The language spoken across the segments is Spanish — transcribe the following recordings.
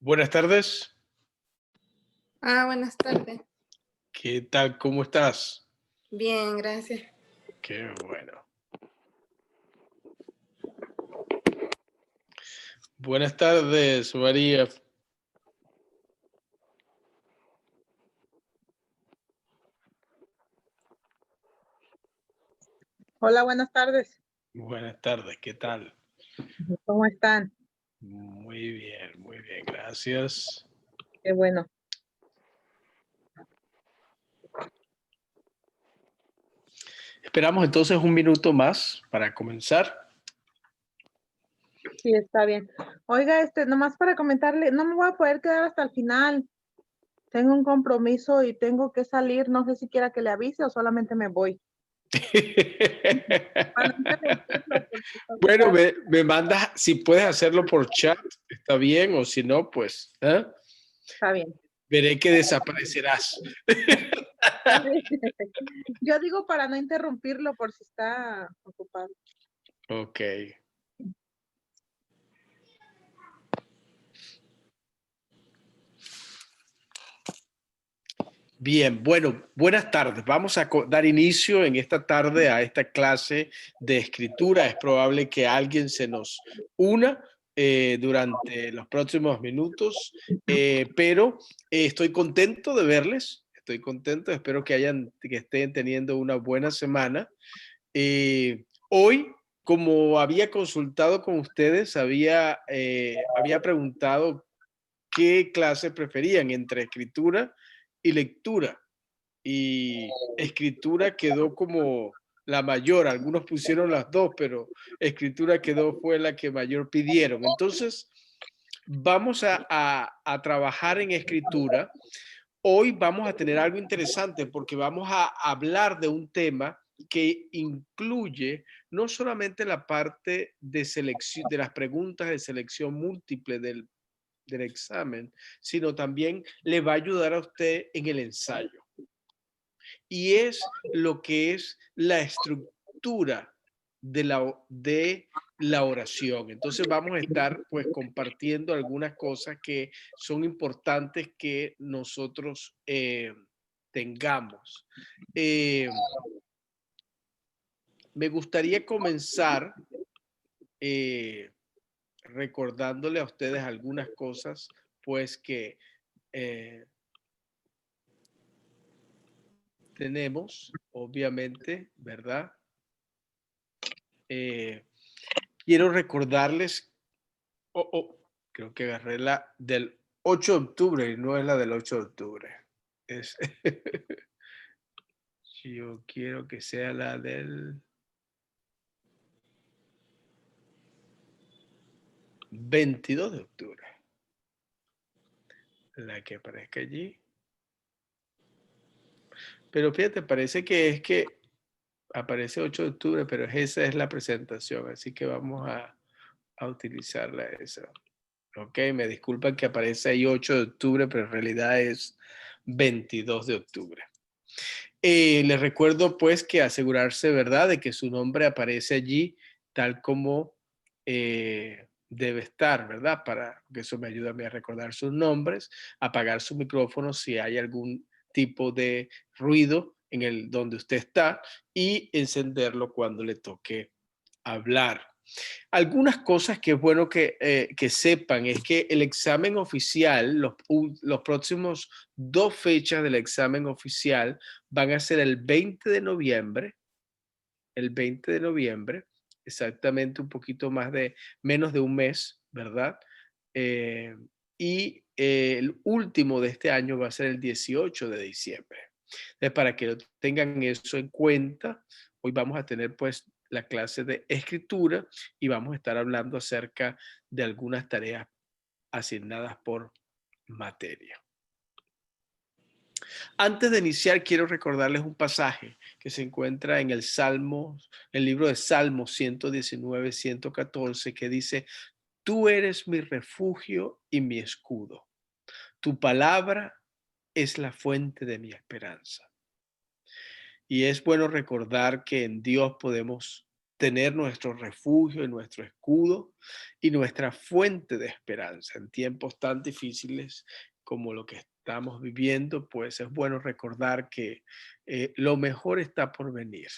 Buenas tardes. Buenas tardes. ¿Qué tal? ¿Cómo estás? Bien, gracias. Qué bueno. Buenas tardes, María. Hola, buenas tardes. Buenas tardes, ¿qué tal? ¿Cómo están? Muy bien, gracias. Qué bueno. Esperamos entonces un minuto más para comenzar. Sí, está bien. Oiga, nomás para comentarle, no me voy a poder quedar hasta el final. Tengo un compromiso y tengo que salir. No sé si quiera que le avise o solamente me voy. Para no interrumpirlo, porque está Bueno, ocupado. me mandas, si puedes hacerlo por chat, está bien, o si no, pues, Está bien. veré que desaparecerás. Yo digo para no interrumpirlo por si está ocupado. Ok. Bien, bueno, buenas tardes. Vamos a dar inicio en esta tarde a esta clase de escritura. Es probable que alguien se nos una durante los próximos minutos, pero estoy contento de verles. Estoy contento, espero que estén teniendo una buena semana. Hoy, como había consultado con ustedes, había preguntado qué clase preferían entre escritura y lectura. Y escritura quedó como la mayor. Algunos pusieron las dos, pero escritura fue la que mayor pidieron. Entonces, vamos a trabajar en escritura. Hoy vamos a tener algo interesante porque vamos a hablar de un tema que incluye no solamente la parte de selección, de las preguntas de selección múltiple del examen, sino también le va a ayudar a usted en el ensayo. Y es lo que es la estructura de la oración. Entonces vamos a estar pues compartiendo algunas cosas que son importantes que nosotros tengamos. Me gustaría comenzar recordándole a ustedes algunas cosas pues que tenemos, obviamente, ¿verdad? Quiero recordarles, creo que agarré la del 8 de octubre y no es la del 8 de octubre. Yo quiero que sea la del 22 de octubre. La que aparezca allí. Pero fíjate, parece que aparece 8 de octubre, pero esa es la presentación, así que vamos a utilizarla esa. Ok, me disculpan que aparece ahí 8 de octubre, pero en realidad es 22 de octubre. Les recuerdo pues que asegurarse, ¿verdad?, de que su nombre aparece allí tal como debe estar, ¿verdad? Para que eso me ayude a mí a recordar sus nombres, apagar su micrófono si hay algún tipo de ruido en el donde usted está y encenderlo cuando le toque hablar. Algunas cosas que es bueno que sepan es que el examen oficial, los próximos 2 fechas del examen oficial van a ser el 20 de noviembre, exactamente un poquito menos de un mes, ¿verdad? El último de este año va a ser el 18 de diciembre. Entonces, para que tengan eso en cuenta, hoy vamos a tener pues la clase de escritura y vamos a estar hablando acerca de algunas tareas asignadas por materia. Antes de iniciar, quiero recordarles un pasaje que se encuentra en el libro de Salmos 119, 114, que dice: Tú eres mi refugio y mi escudo. Tu palabra es la fuente de mi esperanza. Y es bueno recordar que en Dios podemos tener nuestro refugio y nuestro escudo y nuestra fuente de esperanza. En tiempos tan difíciles como lo que estamos viviendo, pues es bueno recordar que lo mejor está por venir.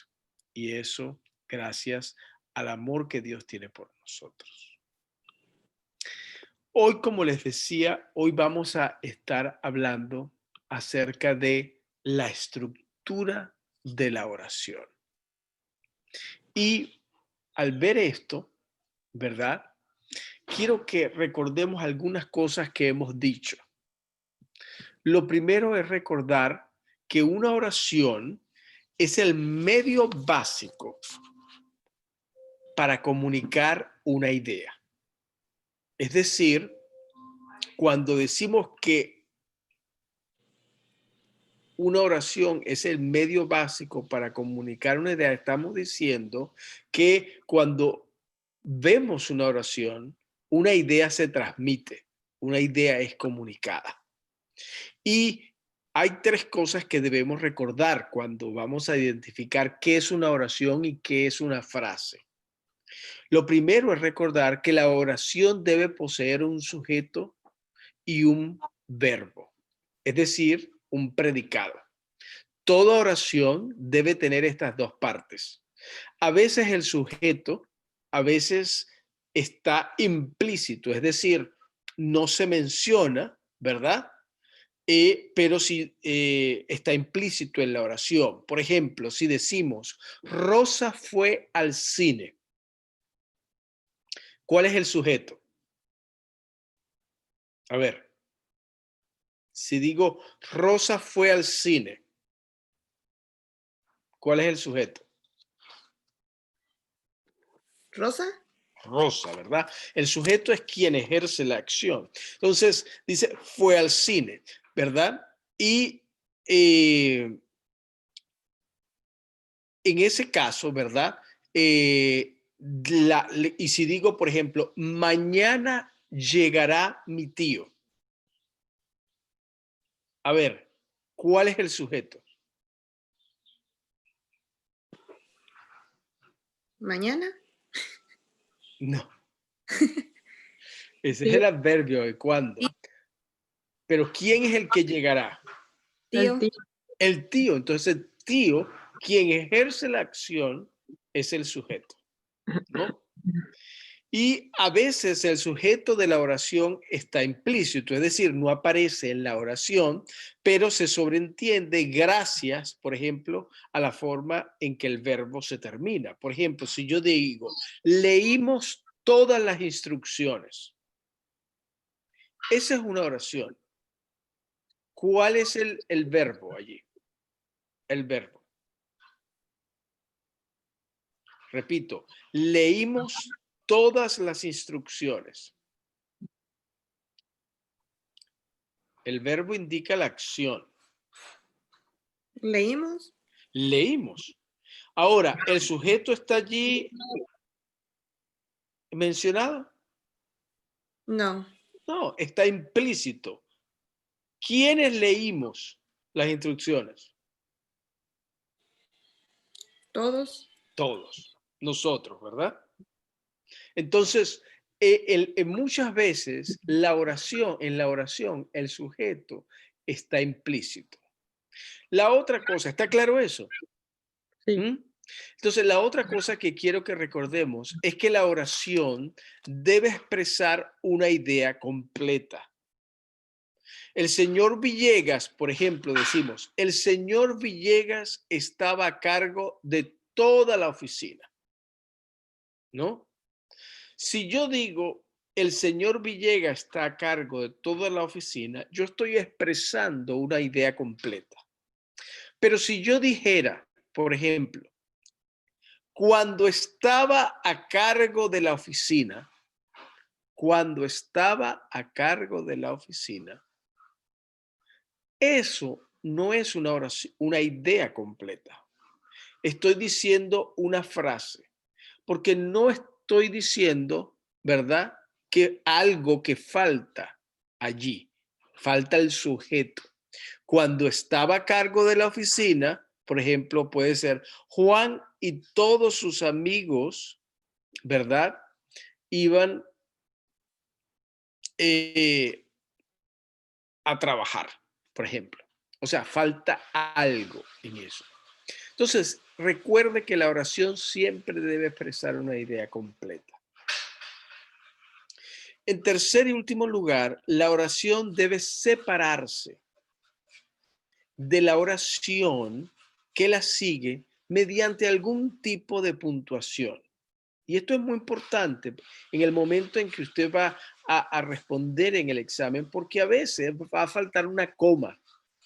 Y eso gracias al amor que Dios tiene por nosotros. Hoy, como les decía, hoy vamos a estar hablando acerca de la estructura de la oración. Y al ver esto, ¿verdad? Quiero que recordemos algunas cosas que hemos dicho. Lo primero es recordar que una oración es el medio básico para comunicar una idea. Es decir, cuando decimos que una oración es el medio básico para comunicar una idea, estamos diciendo que cuando vemos una oración, una idea se transmite, una idea es comunicada. Y hay 3 cosas que debemos recordar cuando vamos a identificar qué es una oración y qué es una frase. Lo primero es recordar que la oración debe poseer un sujeto y un verbo, es decir, un predicado. Toda oración debe tener estas 2 partes. A veces el sujeto, a veces está implícito, es decir, no se menciona, ¿verdad? Pero sí está implícito en la oración. Por ejemplo, si decimos, Rosa fue al cine, ¿cuál es el sujeto? A ver, si digo, Rosa fue al cine, ¿cuál es el sujeto? ¿Rosa? Rosa, ¿verdad? El sujeto es quien ejerce la acción. Entonces, dice, fue al cine, ¿verdad? Y en ese caso, ¿verdad? Y si digo, por ejemplo, mañana llegará mi tío. A ver, ¿cuál es el sujeto? ¿Mañana? No. Ese es el adverbio de cuándo. Pero ¿quién es el que llegará? Tío. El tío. Entonces, el tío, quien ejerce la acción, es el sujeto, ¿no? Y a veces el sujeto de la oración está implícito, es decir, no aparece en la oración, pero se sobreentiende gracias, por ejemplo, a la forma en que el verbo se termina. Por ejemplo, si yo digo, leímos todas las instrucciones. Esa es una oración. ¿Cuál es el verbo allí? El verbo. Repito, leímos todas las instrucciones. El verbo indica la acción. ¿Leímos? Leímos. Ahora, ¿el sujeto está allí mencionado? No. No, está implícito. ¿Quiénes leímos las instrucciones? Todos. Todos, nosotros, ¿verdad? Entonces, muchas veces en la oración, el sujeto está implícito. La otra cosa, ¿está claro eso? Sí. ¿Mm? Entonces, la otra cosa que quiero que recordemos es que la oración debe expresar una idea completa. El señor Villegas, por ejemplo, decimos, el señor Villegas estaba a cargo de toda la oficina, ¿no? Si yo digo, el señor Villegas está a cargo de toda la oficina, yo estoy expresando una idea completa. Pero si yo dijera, por ejemplo, cuando estaba a cargo de la oficina, eso no es una oración, una idea completa. Estoy diciendo una frase, porque no estoy diciendo, ¿verdad?, que algo que falta allí, falta el sujeto. Cuando estaba a cargo de la oficina, por ejemplo, puede ser Juan y todos sus amigos, ¿verdad?, iban a trabajar, por ejemplo. O sea, falta algo en eso. Entonces, recuerde que la oración siempre debe expresar una idea completa. En tercer y último lugar, la oración debe separarse de la oración que la sigue mediante algún tipo de puntuación. Y esto es muy importante en el momento en que usted va a responder en el examen, porque a veces va a faltar una coma,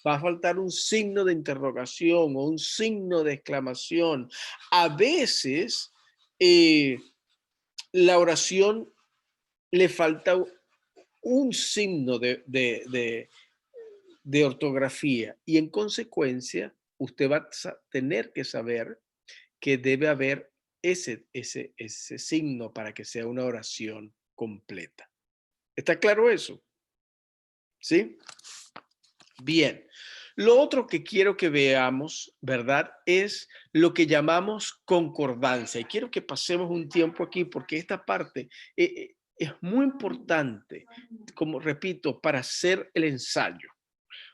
va a faltar un signo de interrogación o un signo de exclamación. A veces la oración le falta un signo de ortografía y en consecuencia usted va a tener que saber que debe haber ese signo para que sea una oración completa. ¿Está claro eso? ¿Sí? Bien. Lo otro que quiero que veamos, ¿verdad?, es lo que llamamos concordancia. Y quiero que pasemos un tiempo aquí porque esta parte es muy importante, como repito, para hacer el ensayo.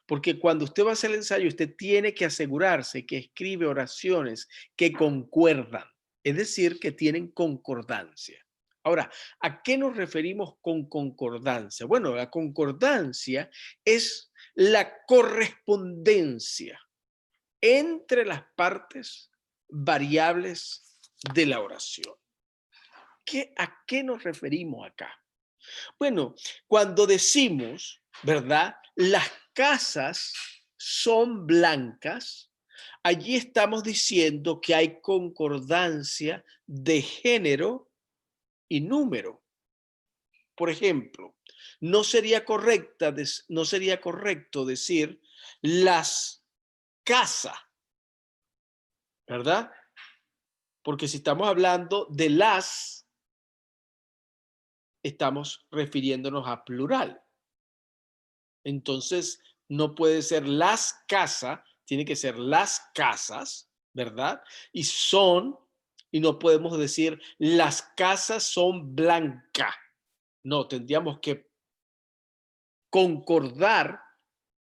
Porque cuando usted va a hacer el ensayo, usted tiene que asegurarse que escribe oraciones que concuerdan, es decir, que tienen concordancia. Ahora, ¿a qué nos referimos con concordancia? Bueno, la concordancia es la correspondencia entre las partes variables de la oración. ¿A qué nos referimos acá? Bueno, cuando decimos, ¿verdad?, las casas son blancas, allí estamos diciendo que hay concordancia de género y número. Por ejemplo, no sería correcto decir las casas, ¿verdad? Porque si estamos hablando de las, estamos refiriéndonos a plural. Entonces, no puede ser las casas, tiene que ser las casas, ¿verdad? Y no podemos decir las casas son blancas. No, tendríamos que concordar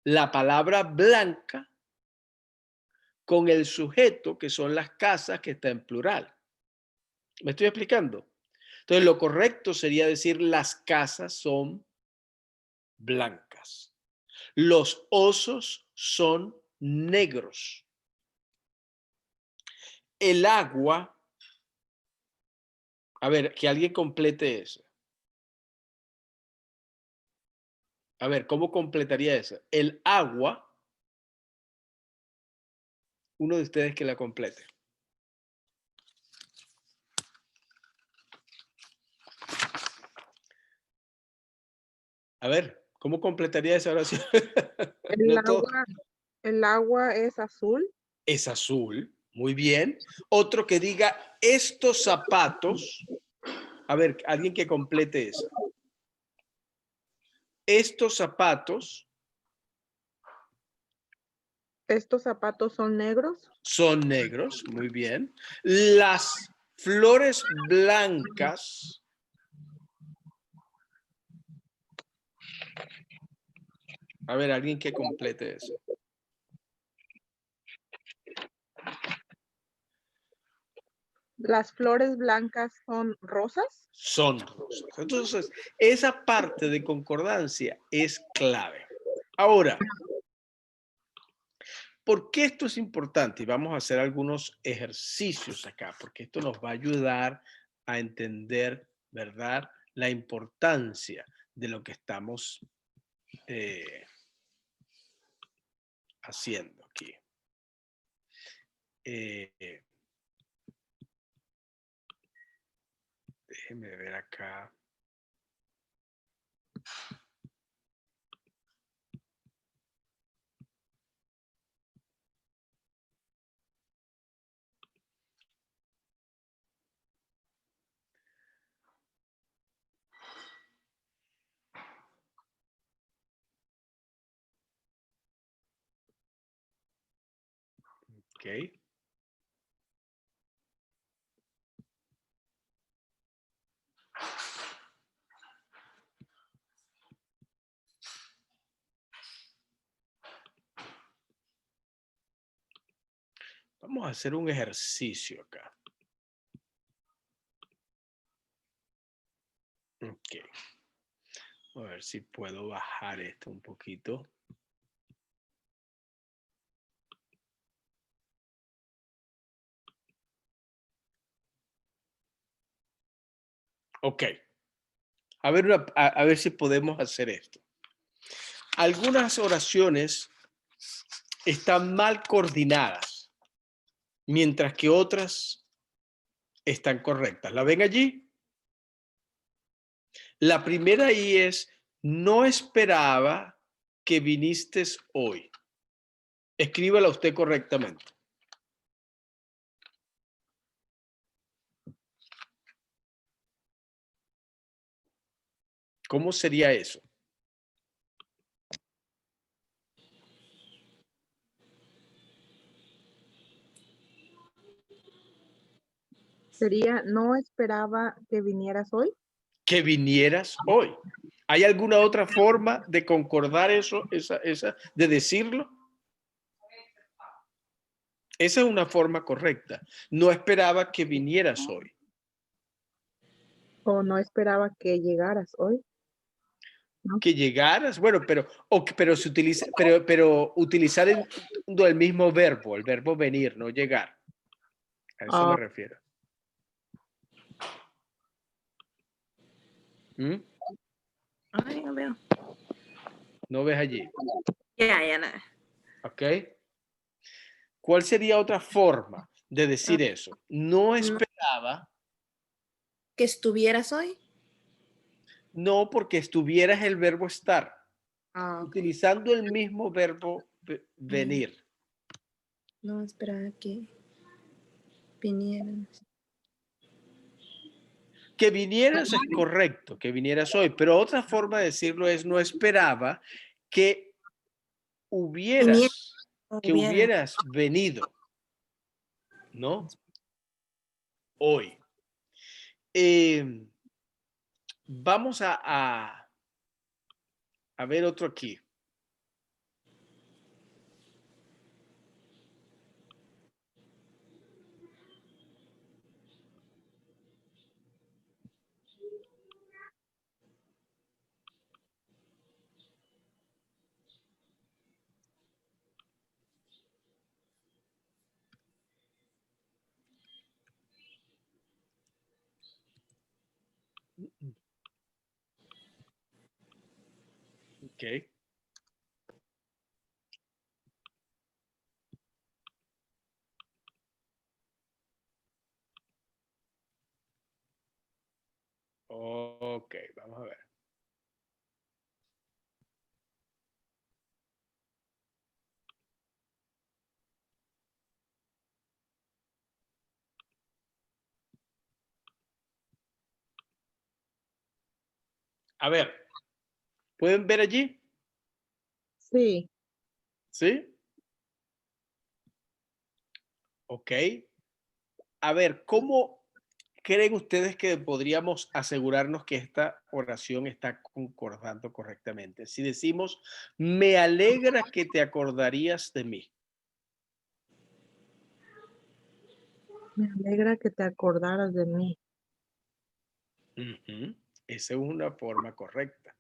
la palabra blanca con el sujeto, que son las casas, que está en plural. ¿Me estoy explicando? Entonces, lo correcto sería decir las casas son blancas. Los osos son negros. El agua, a ver, que alguien complete eso. A ver, ¿cómo completaría eso? El agua, uno de ustedes que la complete. A ver, ¿cómo completaría esa oración? El No todo. agua, el agua es azul. Es azul, muy bien. Otro que diga estos zapatos. A ver, alguien que complete eso. Estos zapatos Estos zapatos son negros. son negros, muy bien. Las flores blancas a ver, alguien que complete eso. Las flores blancas son rosas. Son rosas. Entonces, esa parte de concordancia es clave. Ahora, ¿por qué esto es importante? Y vamos a hacer algunos ejercicios acá, porque esto nos va a ayudar a entender, ¿verdad?, la importancia de lo que estamos haciendo aquí. Déjenme ver acá. Ok. Vamos a hacer un ejercicio acá. Ok. A ver si puedo bajar esto un poquito. Ok. A ver si podemos hacer esto. Algunas oraciones están mal coordinadas, mientras que otras están correctas. ¿La ven allí? La primera ahí es, no esperaba que viniste hoy. Escríbala usted correctamente. ¿Cómo sería eso? Sería, no esperaba que vinieras hoy. Que vinieras hoy. ¿Hay alguna otra forma de concordar eso, de decirlo? Esa es una forma correcta. No esperaba que vinieras hoy. O no esperaba que llegaras hoy. ¿No? Que llegaras, bueno, pero se utiliza, pero utilizar el mismo verbo, el verbo venir, no llegar. A eso me refiero. ¿Mm? Ay, no veo. ¿No ves allí? Ya nada. ¿Ok? ¿Cuál sería otra forma de decir eso? No esperaba. ¿Que estuvieras hoy? No, porque estuvieras el verbo estar. Ah, ok. Utilizando el mismo verbo venir. No esperaba que vinieras. Que vinieras es correcto, que vinieras hoy, pero otra forma de decirlo es no esperaba que hubieras venido, ¿no? Hoy. Vamos a ver otro aquí. Ok. Ok, vamos a ver. A ver, ¿Pueden ver allí? Sí. ¿Sí? Ok. A ver, ¿cómo creen ustedes que podríamos asegurarnos que esta oración está concordando correctamente? Si decimos, me alegra que te acordarías de mí. Me alegra que te acordaras de mí. Ujú. Esa es una forma correcta.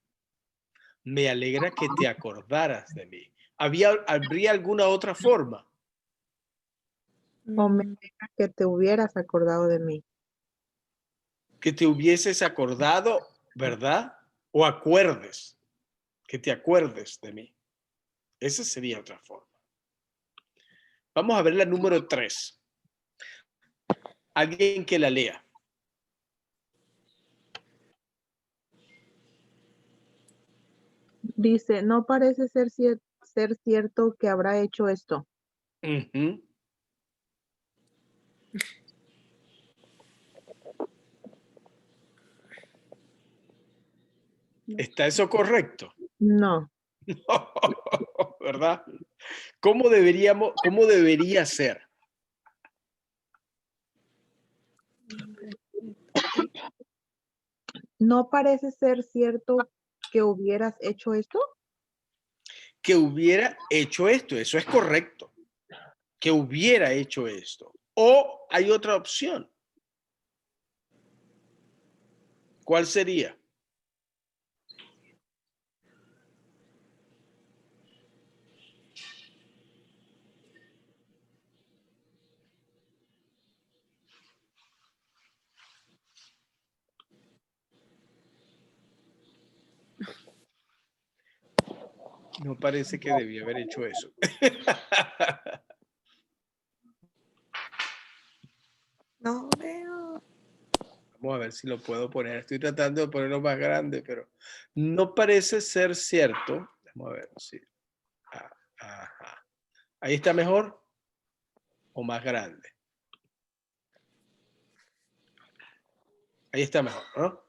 Me alegra que te acordaras de mí. ¿Habría alguna otra forma? O me Mm, alegra que te hubieras acordado de mí. Que te hubieses acordado, ¿verdad? O acuerdes, que te acuerdes de mí. Esa sería otra forma. Vamos a ver la número 3. Alguien que la lea. Dice, no parece ser cierto que habrá hecho esto. Ujú. ¿Está eso correcto? No. ¿Verdad? ¿Cómo debería ser? ¿No parece ser cierto que hubieras hecho esto? Que hubiera hecho esto. Eso es correcto. Que hubiera hecho esto. O hay otra opción. ¿Cuál sería? No parece que debía haber hecho eso. no veo. Vamos a ver si lo puedo poner. Estoy tratando de ponerlo más grande, pero no parece ser cierto. Vamos a ver si. Ajá. Ahí está mejor o más grande. Ahí está mejor, ¿no?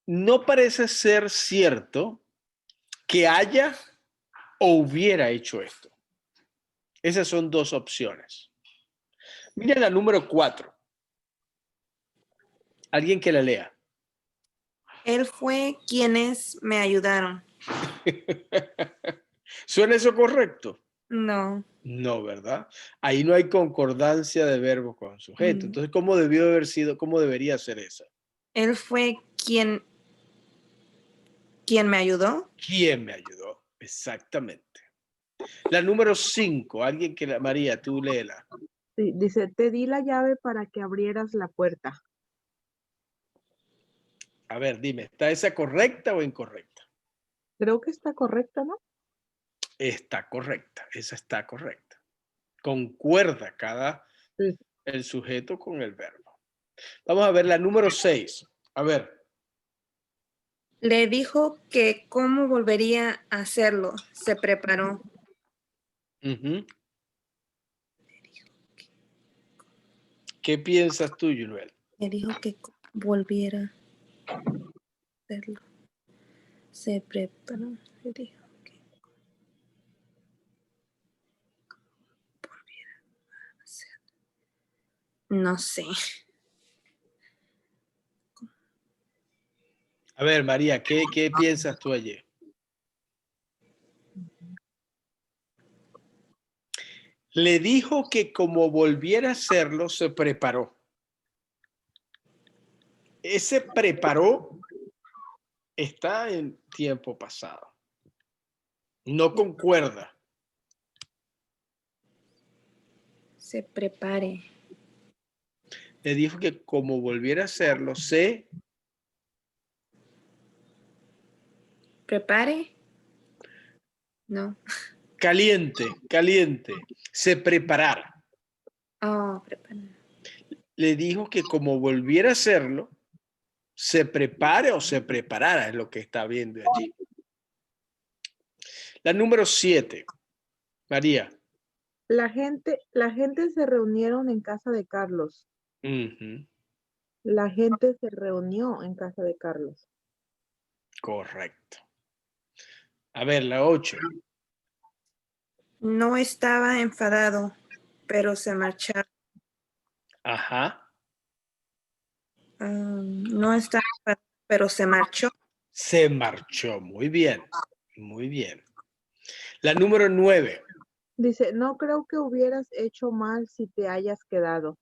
No parece ser cierto que haya o hubiera hecho esto. Esas son dos opciones. Mira la número 4. Alguien que la lea. Él fue quienes me ayudaron. ¿Suena eso correcto? No. No, ¿verdad? Ahí no hay concordancia de verbo con sujeto. Mm. Entonces, ¿cómo debió haber sido? ¿Cómo debería ser esa? Él fue quien me ayudó. ¿Quién me ayudó? Exactamente. La número 5. Alguien que la. María, tú léela. Sí, dice, te di la llave para que abrieras la puerta. A ver, dime, ¿está esa correcta o incorrecta? Creo que está correcta, ¿no? Está correcta, esa está correcta. Concuerda Sí. el sujeto con el verbo. Vamos a ver la número 6. A ver. Le dijo que cómo volvería a hacerlo. Se preparó. Uh-huh. ¿Qué piensas tú, Junuel? Le dijo que volviera a hacerlo. Se preparó. Le dijo que volviera a hacerlo. No sé. A ver, María, ¿qué piensas tú ayer? Le dijo que como volviera a hacerlo, se preparó. Ese preparó está en tiempo pasado. No concuerda. Se prepare. Le dijo que como volviera a hacerlo, se ¿Prepare? No. caliente, se preparara. Oh, prepare. Le dijo que como volviera a hacerlo, se prepare o se preparara, es lo que está viendo allí. La número 7, María. La gente se reunieron en casa de Carlos. Uh-huh. La gente se reunió en casa de Carlos. Correcto. A ver, la 8. No estaba enfadado, pero se marchaba. Ajá. No estaba enfadado, pero se marchó. Se marchó. Muy bien. Muy bien. La número 9. Dice, no creo que hubieras hecho mal si te hayas quedado.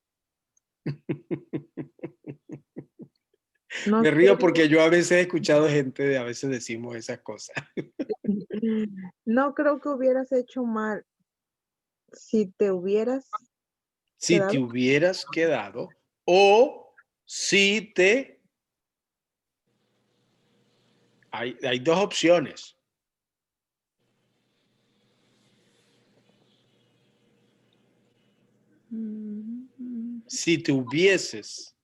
No Me sé, río porque yo a veces he escuchado gente, a veces decimos esas cosas. no creo que hubieras hecho mal si te hubieras Si te quedado. hubieras quedado o si te... Hay dos opciones. Si te hubieses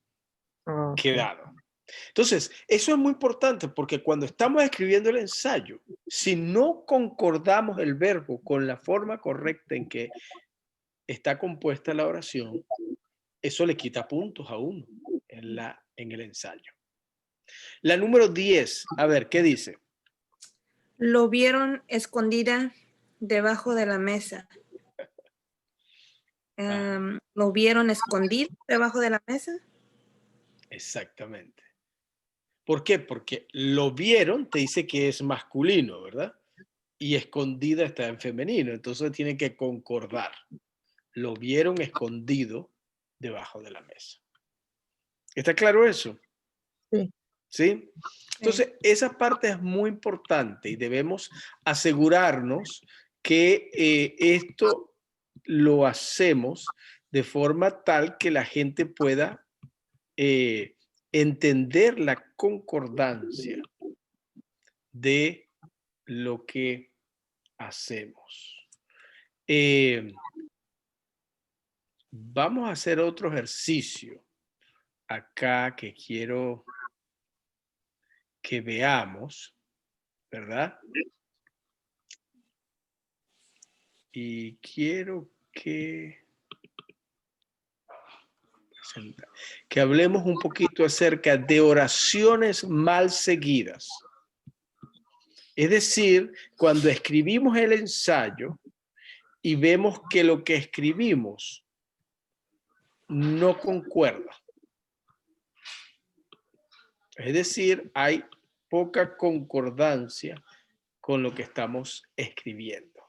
Ok. quedado. Entonces, eso es muy importante porque cuando estamos escribiendo el ensayo, si no concordamos el verbo con la forma correcta en que está compuesta la oración, eso le quita puntos a uno en el ensayo. La número 10, a ver, ¿qué dice? Lo vieron escondida debajo de la mesa. ¿Lo vieron escondido debajo de la mesa? Exactamente. ¿Por qué? Porque lo vieron, te dice que es masculino, ¿verdad? Y escondida está en femenino, entonces tiene que concordar. Lo vieron escondido debajo de la mesa. ¿Está claro eso? Sí. ¿Sí? Entonces, esa parte es muy importante y debemos asegurarnos que esto lo hacemos de forma tal que la gente pueda entender la concordancia de lo que hacemos. Vamos a hacer otro ejercicio acá que quiero que veamos, ¿verdad? Y quiero que hablemos un poquito acerca de oraciones mal seguidas. Es decir, cuando escribimos el ensayo y vemos que lo que escribimos no concuerda. Es decir, hay poca concordancia con lo que estamos escribiendo.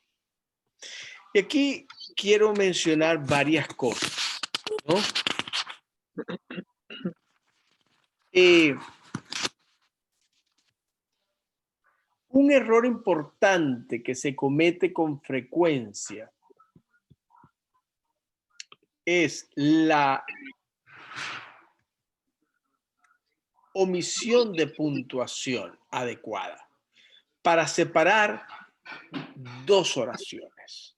Y aquí quiero mencionar varias cosas, ¿no? Un error importante que se comete con frecuencia es la omisión de puntuación adecuada para separar dos oraciones.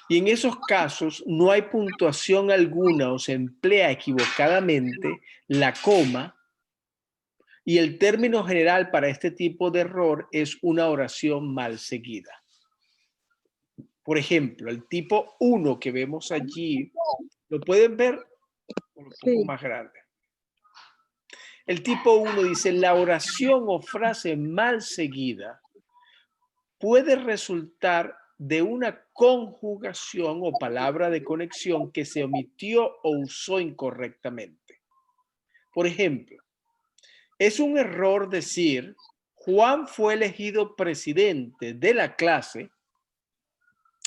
Y en esos casos no hay puntuación alguna o se emplea equivocadamente la coma, y el término general para este tipo de error es una oración mal seguida. Por ejemplo, el tipo 1 que vemos allí, ¿lo pueden ver? Un poco más grande. El tipo 1 dice, la oración o frase mal seguida puede resultar de una conjugación o palabra de conexión que se omitió o usó incorrectamente. Por ejemplo, es un error decir, Juan fue elegido presidente de la clase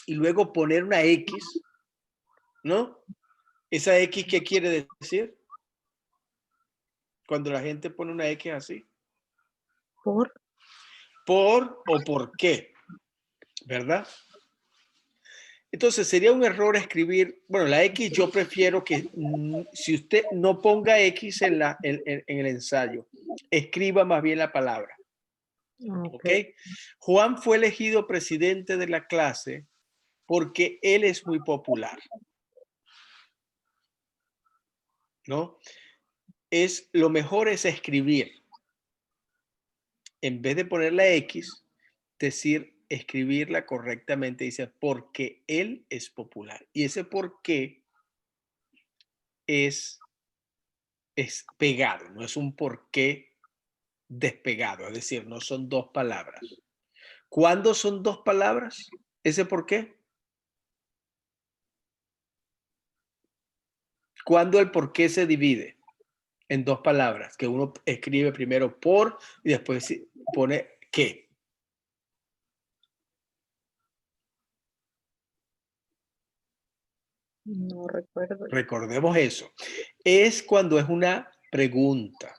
y luego poner una X, ¿no? ¿Esa X qué quiere decir? Cuando la gente pone una X así. ¿Por? Por o por qué, ¿verdad? Entonces sería un error escribir, bueno, la X yo prefiero que si usted no ponga X en el ensayo, escriba más bien la palabra. ¿Ok? Juan fue elegido presidente de la clase porque él es muy popular. ¿No? Lo mejor es escribir. En vez de poner la X, escribirla correctamente, dice, porque él es popular. Y ese por qué es pegado, no es un por qué despegado, es decir, no son dos palabras. ¿Cuándo son dos palabras? ¿Ese por qué? ¿Cuándo el por qué se divide en dos palabras? Que uno escribe primero por y después pone qué. No recuerdo. Recordemos eso. Es cuando es una pregunta.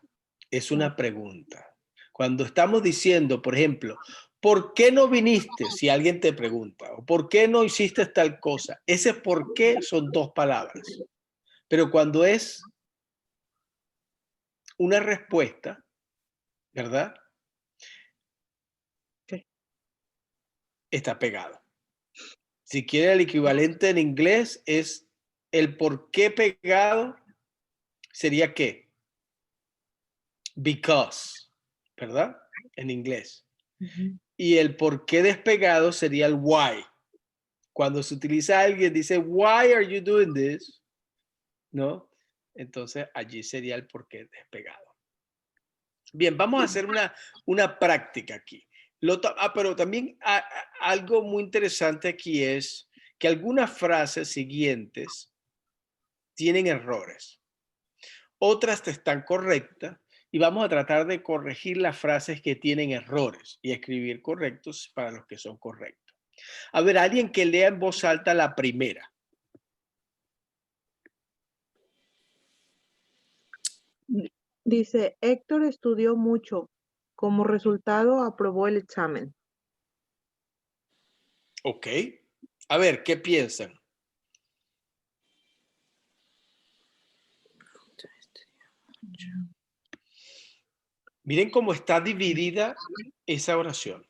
Es una pregunta. Cuando estamos diciendo, por ejemplo, ¿por qué no viniste? Si alguien te pregunta, o ¿por qué no hiciste tal cosa? Ese por qué son dos palabras. Pero cuando es una respuesta, ¿verdad? Sí. Está pegado. Si quiere el equivalente en inglés es el por qué pegado sería qué. Because, ¿verdad? En inglés. Y el por qué despegado sería el why. Cuando se utiliza alguien dice, why are you doing this? ¿No? Entonces allí sería el por qué despegado. Bien, vamos a hacer una práctica aquí. Pero también algo muy interesante aquí es que algunas frases siguientes tienen errores. Otras están correctas y vamos a tratar de corregir las frases que tienen errores y escribir correctos para los que son correctos. A ver, alguien que lea en voz alta la primera. Dice, Héctor estudió mucho. Como resultado, aprobó el examen. Ok. A ver, ¿qué piensan? Miren cómo está dividida esa oración.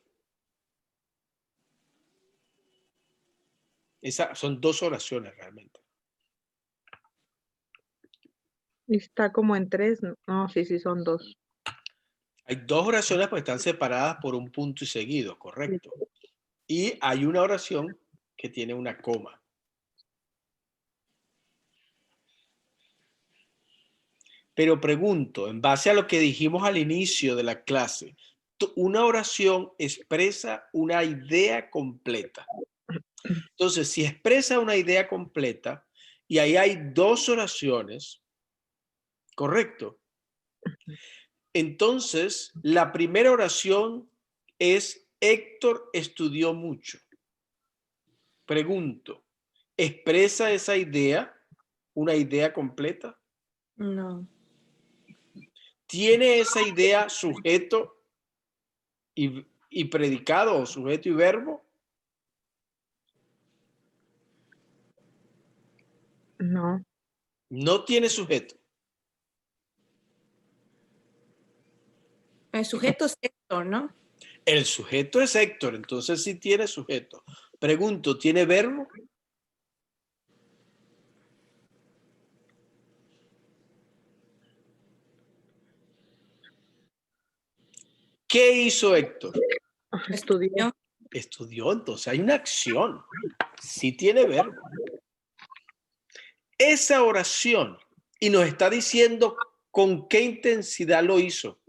Son dos oraciones realmente. Está como en 3. No, sí, son 2. Hay dos oraciones que están separadas por un punto y seguido, correcto. Y hay una oración que tiene una coma. Pero pregunto, en base a lo que dijimos al inicio de la clase, una oración expresa una idea completa. Entonces, si expresa una idea completa y ahí hay dos oraciones, correcto. Entonces, la primera oración es Héctor estudió mucho. Pregunto, ¿expresa esa idea una idea completa? No. ¿Tiene esa idea sujeto y predicado o sujeto y verbo? No. No tiene sujeto. El sujeto es Héctor, ¿no? El sujeto es Héctor, entonces sí tiene sujeto. Pregunto, ¿tiene verbo? ¿Qué hizo Héctor? Estudió. Estudió, entonces hay una acción. Sí tiene verbo. Esa oración, y nos está diciendo con qué intensidad lo hizo.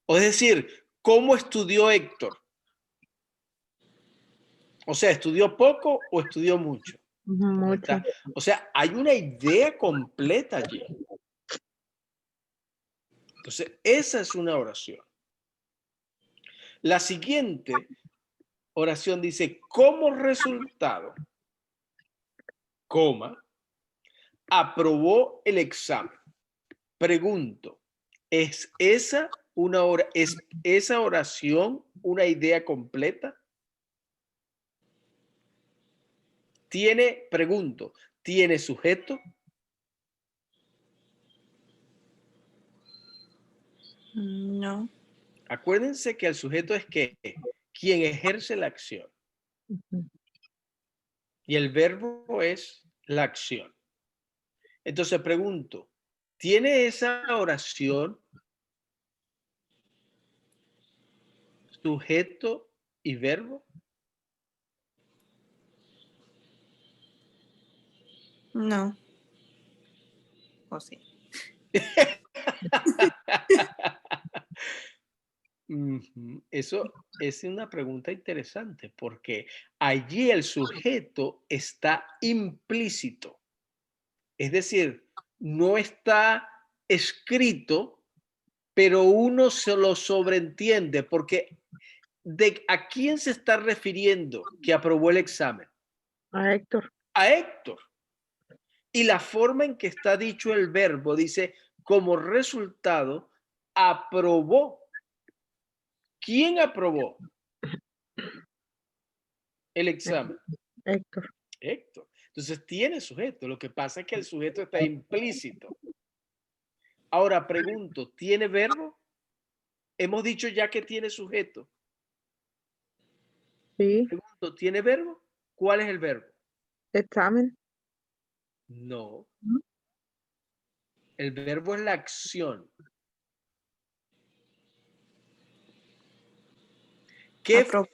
O es decir, ¿cómo estudió Héctor? O sea, ¿estudió poco o estudió mucho? Mucho. O sea, hay una idea completa allí. Entonces, esa es una oración. La siguiente oración dice, como resultado, coma, aprobó el examen. Pregunto, ¿es esa oración una idea completa? Pregunto, ¿tiene sujeto? No. Acuérdense que el sujeto es quien ejerce la acción. Y el verbo es la acción. Entonces pregunto, ¿tiene esa oración sujeto y verbo? No. ¿O sí? Ujú. Eso es una pregunta interesante porque allí el sujeto está implícito. Es decir, no está escrito, pero uno se lo sobreentiende porque ¿a quién se está refiriendo que aprobó el examen? A Héctor. A Héctor. Y la forma en que está dicho el verbo dice, como resultado, aprobó. ¿Quién aprobó el examen? Héctor. Héctor. Entonces tiene sujeto. Lo que pasa es que el sujeto está implícito. Ahora pregunto, ¿tiene verbo? Hemos dicho ya que tiene sujeto. Sí. Pregunto, ¿tiene verbo? ¿Cuál es el verbo? Examen. No. El verbo es la acción. ¿Qué fue?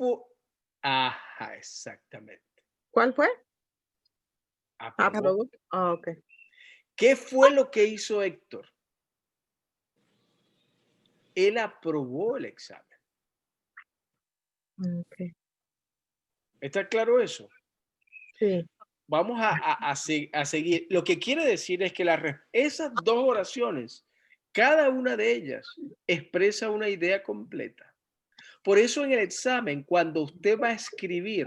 Ajá, exactamente. ¿Cuál fue? Aprobó. Aprobó. Ah, ok. ¿Qué fue lo que hizo Héctor? Él aprobó el examen. Ok. ¿Está claro eso? Sí. Vamos a seguir. Lo que quiere decir es que esas dos oraciones, cada una de ellas expresa una idea completa. Por eso en el examen, cuando usted va a escribir,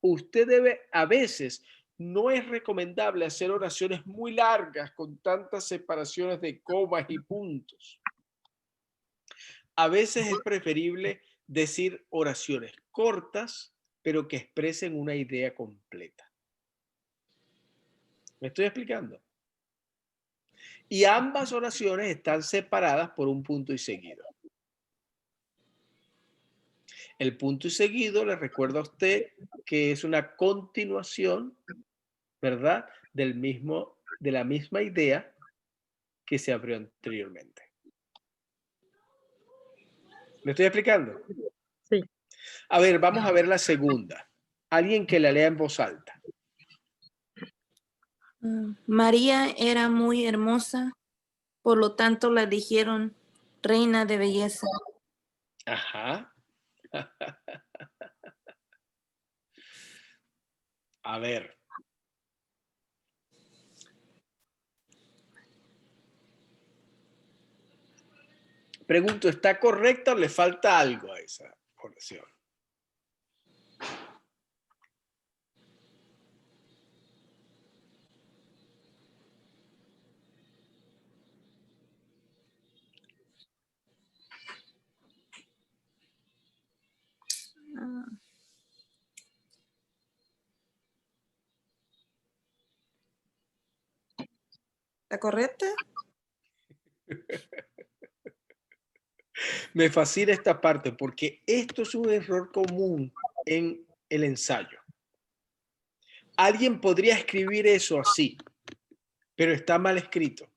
usted debe, a veces, no es recomendable hacer oraciones muy largas con tantas separaciones de comas y puntos. A veces es preferible decir oraciones cortas, pero que expresen una idea completa. ¿Me estoy explicando? Y ambas oraciones están separadas por un punto y seguido. El punto y seguido le recuerda a usted que es una continuación, ¿verdad? De la misma idea que se abrió anteriormente. ¿Me estoy explicando? Sí. A ver, vamos a ver la segunda. Alguien que la lea en voz alta. María era muy hermosa, por lo tanto la dijeron reina de belleza. Ajá. A ver. Pregunto, ¿está correcta o le falta algo a esa oración? ¿Está correcta? Me fascina esta parte porque esto es un error común en el ensayo. Alguien podría escribir eso así, pero está mal escrito.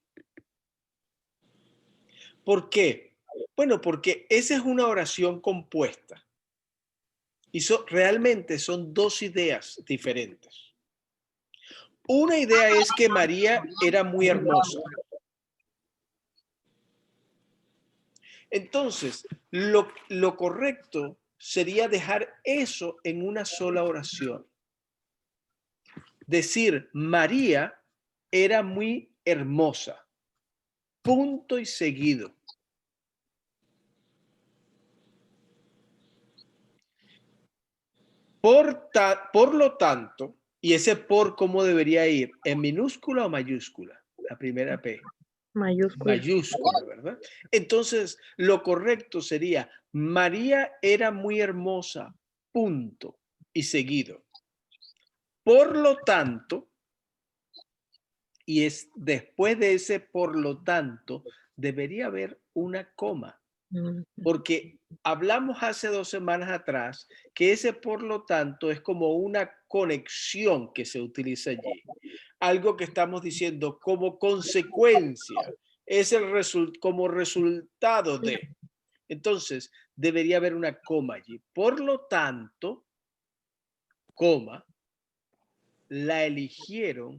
¿Por qué? Bueno, porque esa es una oración compuesta y realmente son dos ideas diferentes. Una idea es que María era muy hermosa. Entonces, lo correcto sería dejar eso en una sola oración. Decir, María era muy hermosa. Punto y seguido. Por lo tanto, y ese por cómo debería ir, ¿en minúscula o mayúscula? La primera P. Mayúscula. Mayúscula, ¿verdad? Entonces, lo correcto sería, María era muy hermosa, punto, y seguido. Por lo tanto, y es después de ese por lo tanto, debería haber una coma, porque hablamos hace 2 semanas atrás que ese por lo tanto es como una conexión que se utiliza allí. Algo que estamos diciendo como consecuencia, es como resultado de. Entonces, debería haber una coma allí. Por lo tanto, coma, la eligieron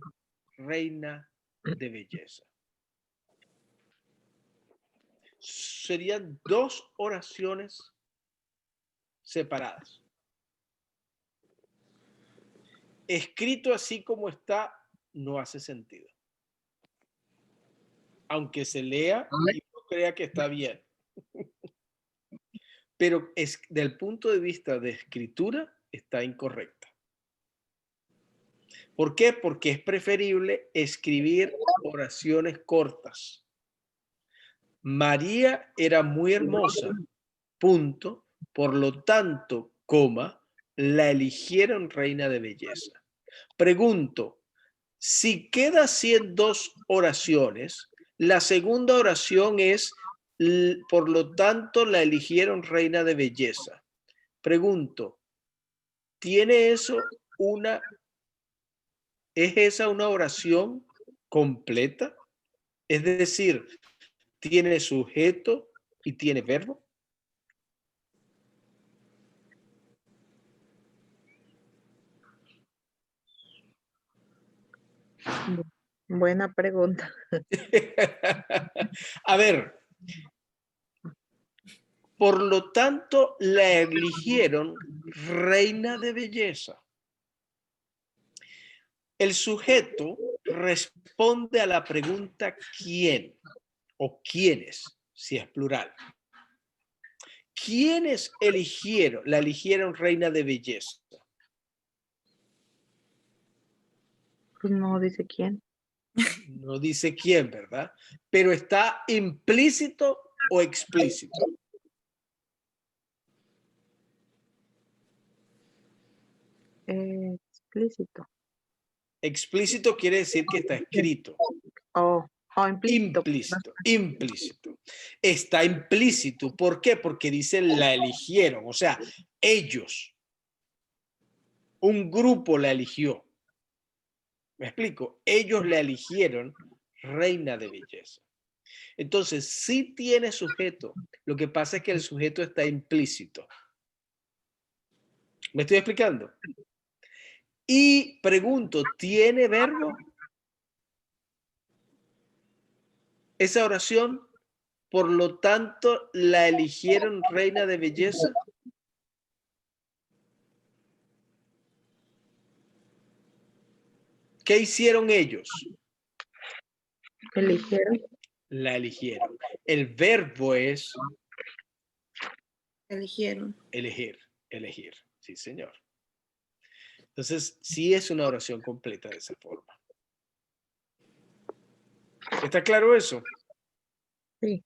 reina de belleza. Serían dos oraciones separadas. Escrito así como está, no hace sentido. Aunque se lea y uno crea que está bien. Pero es, del punto de vista de escritura, está incorrecta. ¿Por qué? Porque es preferible escribir oraciones cortas. María era muy hermosa, punto. Por lo tanto, coma, la eligieron reina de belleza. Pregunto, si queda así en dos oraciones, la segunda oración es, por lo tanto, la eligieron reina de belleza. Pregunto, ¿tiene eso ¿es esa una oración completa? Es decir, ¿tiene sujeto y tiene verbo? Buena pregunta. A ver, por lo tanto, la eligieron reina de belleza. El sujeto responde a la pregunta ¿quién? O quiénes, si es plural. ¿Quiénes la eligieron reina de belleza? Pues no dice quién. No dice quién, ¿verdad? Pero está implícito o explícito. Explícito. Explícito quiere decir que está escrito. Oh, implícito. Implícito. Está implícito. ¿Por qué? Porque dice la eligieron. O sea, ellos. Un grupo la eligió. ¿Me explico? Ellos la eligieron reina de belleza. Entonces, sí tiene sujeto. Lo que pasa es que el sujeto está implícito. ¿Me estoy explicando? Y pregunto, ¿tiene verbo esa oración? Por lo tanto, ¿la eligieron reina de belleza? ¿Qué hicieron ellos? Eligieron. La eligieron. El verbo es Eligieron. elegir. Sí, señor. Entonces, sí es una oración completa de esa forma. ¿Está claro eso? Sí.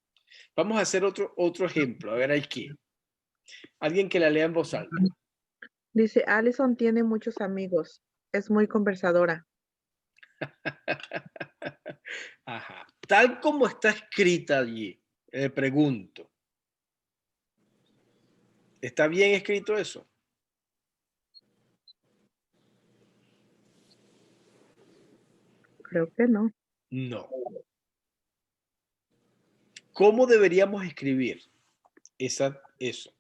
Vamos a hacer otro ejemplo. A ver aquí. Alguien que la lea en voz alta. Dice, Allison tiene muchos amigos. Es muy conversadora. Ajá. Tal como está escrita allí, le pregunto. ¿Está bien escrito eso? Creo que no. No. ¿Cómo deberíamos escribir eso?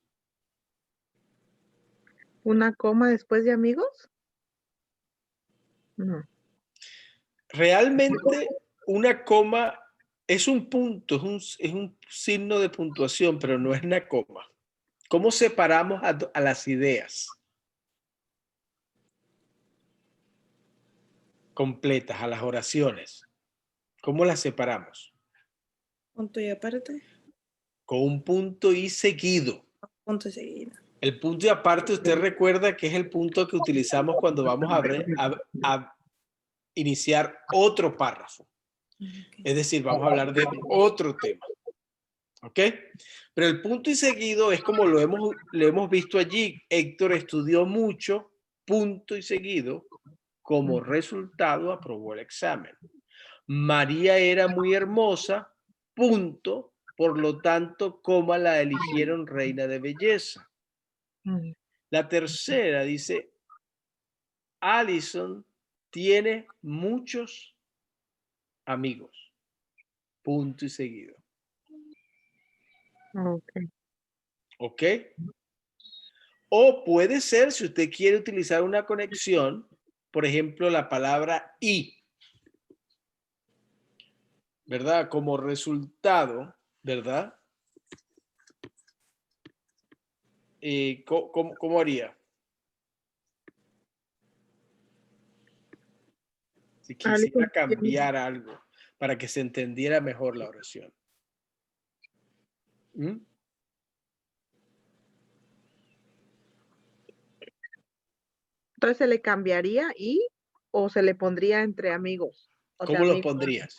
¿Una coma después de amigos? No. Realmente una coma es un punto, es un signo de puntuación, pero no es una coma. ¿Cómo separamos a las ideas completas, a las oraciones? ¿Cómo las separamos? Punto y aparte. Con un punto y seguido. Punto y seguido. El punto y aparte, usted recuerda que es el punto que utilizamos cuando vamos a iniciar otro párrafo. Okay. Es decir, vamos a hablar de otro tema. ¿Ok? Pero el punto y seguido es como lo hemos visto allí. Héctor estudió mucho, punto y seguido. Como resultado, aprobó el examen. María era muy hermosa, punto. Por lo tanto, coma la eligieron reina de belleza. La tercera dice, Allison tiene muchos amigos, punto y seguido. Okay. ¿Ok? O puede ser, si usted quiere utilizar una conexión, por ejemplo, la palabra y, ¿verdad? Como resultado, ¿verdad? ¿Cómo haría? Si quisiera Alison, cambiar algo para que se entendiera mejor la oración. ¿Mm? entonces se le cambiaría y o se le pondría entre amigos. O sea, ¿Cómo lo amigos. pondrías?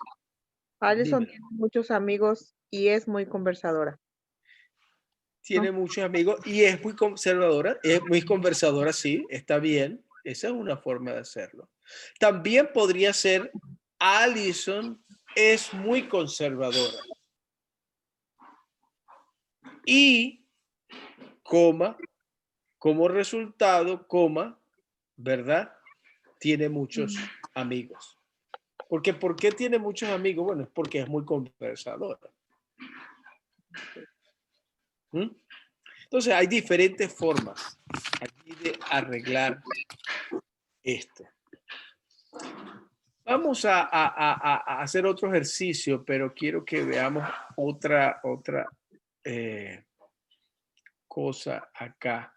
Alison Dímelo. tiene muchos amigos y es muy conversadora. Tiene muchos amigos y es muy conservadora, es muy conversadora, sí, está bien. Esa es una forma de hacerlo. También podría ser, Alison es muy conservadora. Y, coma, como resultado, coma, ¿verdad? Tiene muchos amigos. Porque, ¿por qué tiene muchos amigos? Bueno, es porque es muy conversadora. ¿Mm? Entonces, hay diferentes formas aquí de arreglar esto. Vamos a hacer otro ejercicio, pero quiero que veamos otra cosa acá.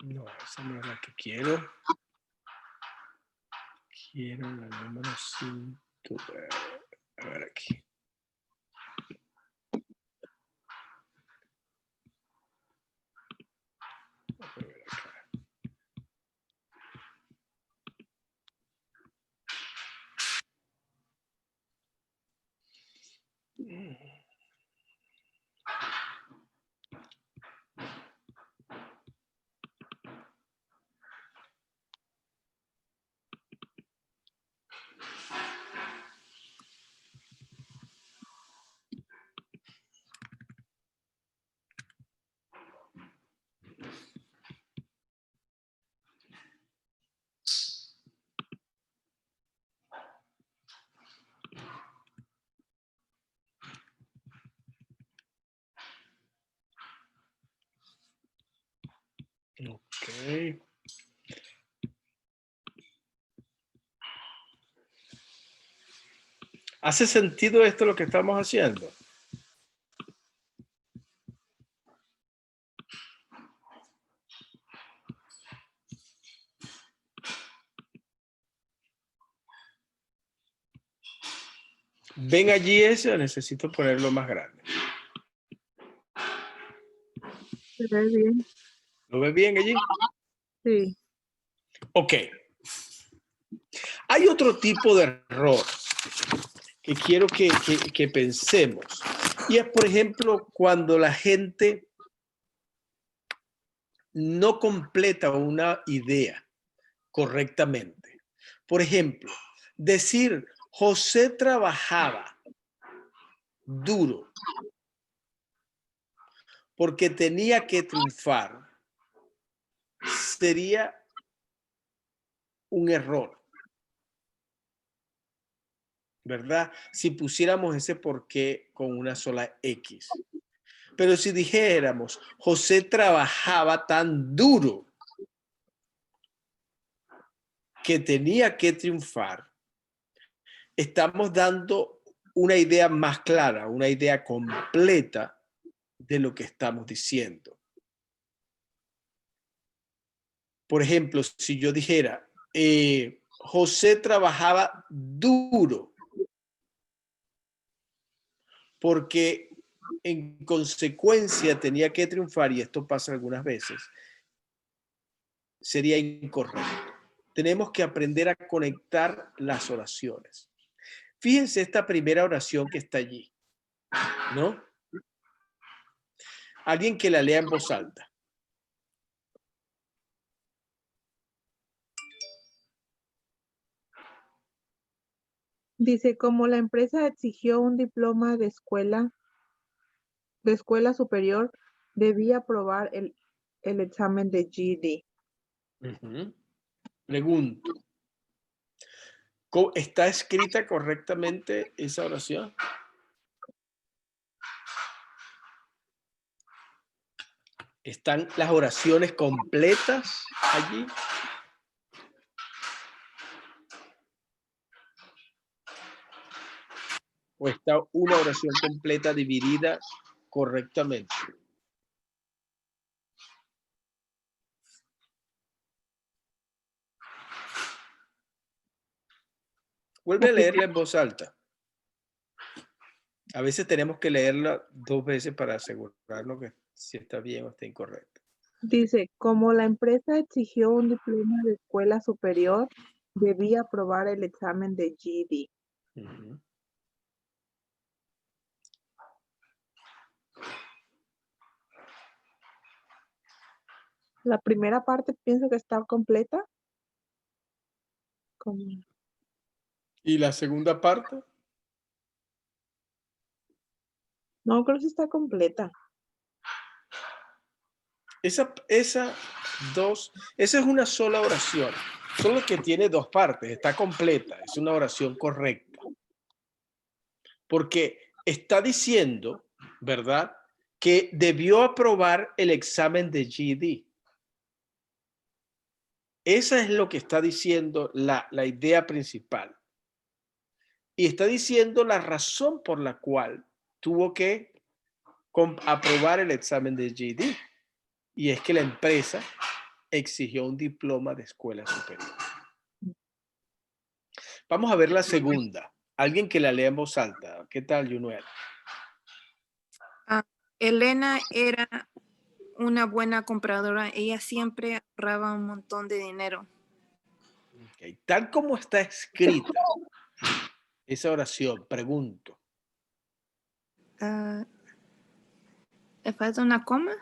No, esa no es la que quiero. Quiero la número 5. A ver aquí. A ver acá. Ok. ¿Hace sentido esto lo que estamos haciendo? ¿Ven allí ese o necesito ponerlo más grande? Se ve bien. ¿Lo ves bien allí? Sí. Ok. Hay otro tipo de error que quiero que pensemos. Y es, por ejemplo, cuando la gente no completa una idea correctamente. Por ejemplo, decir José trabajaba duro porque tenía que triunfar sería un error, ¿verdad? Si pusiéramos ese por qué con una sola X. Pero si dijéramos José trabajaba tan duro que tenía que triunfar, estamos dando una idea más clara, una idea completa de lo que estamos diciendo. Por ejemplo, si yo dijera, José trabajaba duro porque en consecuencia tenía que triunfar, y esto pasa algunas veces, sería incorrecto. Tenemos que aprender a conectar las oraciones. Fíjense esta primera oración que está allí, ¿no? Alguien que la lea en voz alta. Dice, como la empresa exigió un diploma de escuela superior, debía aprobar el examen de GED. Ujú. Pregunto, ¿está escrita correctamente esa oración? ¿Están las oraciones completas allí? ¿O está una oración completa dividida correctamente? Vuelve a leerla en voz alta. A veces tenemos que leerla 2 veces para asegurarnos que si está bien o está incorrecto. Dice, como la empresa exigió un diploma de escuela superior, debía aprobar el examen de GED. Ujú. La primera parte pienso que está completa. ¿Y la segunda parte? No, creo que sí está completa. Esa es una sola oración, solo que tiene 2 partes, está completa, es una oración correcta. Porque está diciendo, ¿verdad?, que debió aprobar el examen de GED. Esa es lo que está diciendo la idea principal. Y está diciendo la razón por la cual tuvo que aprobar el examen de GED. Y es que la empresa exigió un diploma de escuela superior. Vamos a ver la segunda. Alguien que la lea en voz alta. ¿Qué tal, Junuel? Elena era una buena compradora. Ella siempre ahorraba un montón de dinero. Okay. Tal como está escrita esa oración, pregunto. ¿Le falta una coma?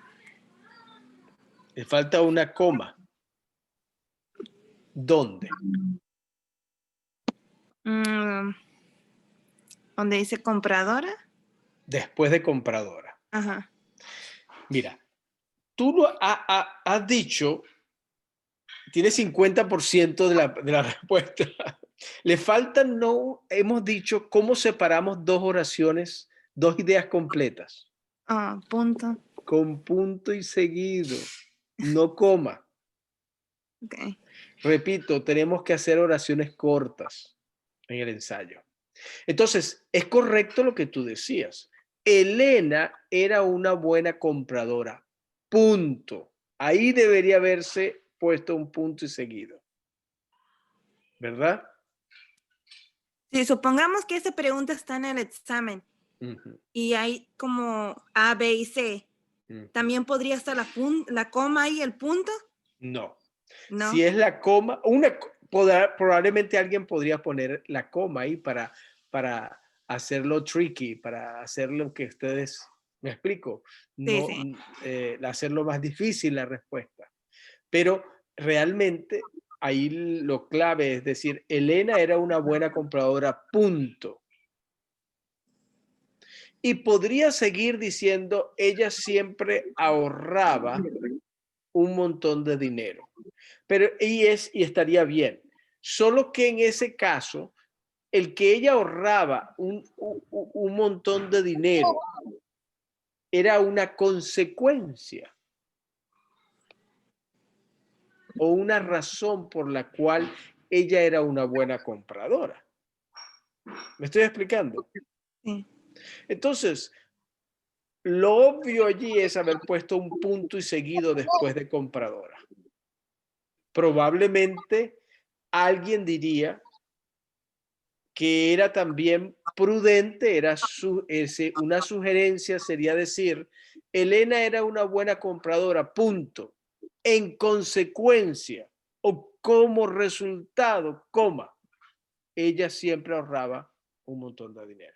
Le falta una coma. ¿Dónde? Donde dice compradora. Después de compradora. Ajá. Mira, tú lo has dicho, tienes 50% de la respuesta. Le faltan, no hemos dicho cómo separamos 2 oraciones, 2 ideas completas. Punto. Con punto y seguido, no coma. Okay. Repito, tenemos que hacer oraciones cortas en el ensayo. Entonces, es correcto lo que tú decías. Elena era una buena compradora. Punto. Ahí debería haberse puesto un punto y seguido. ¿Verdad? Sí, supongamos que esa pregunta está en el examen. Uh-huh. Y hay como A, B y C. Uh-huh. ¿También podría estar la coma y el punto? No. No. Si es la coma, probablemente alguien podría poner la coma ahí para hacerlo tricky, para hacerlo que ustedes, ¿me explico? No, Sí. hacerlo más difícil la respuesta. Pero realmente ahí lo clave es decir, Elena era una buena compradora, punto. Y podría seguir diciendo, ella siempre ahorraba un montón de dinero. Pero y estaría bien. Solo que en ese caso, el que ella ahorraba un montón de dinero era una consecuencia o una razón por la cual ella era una buena compradora. ¿Me estoy explicando? Sí. Entonces, lo obvio allí es haber puesto un punto y seguido después de compradora. Probablemente alguien diría que era también prudente, una sugerencia sería decir, Elena era una buena compradora, punto. En consecuencia o como resultado, coma, ella siempre ahorraba un montón de dinero.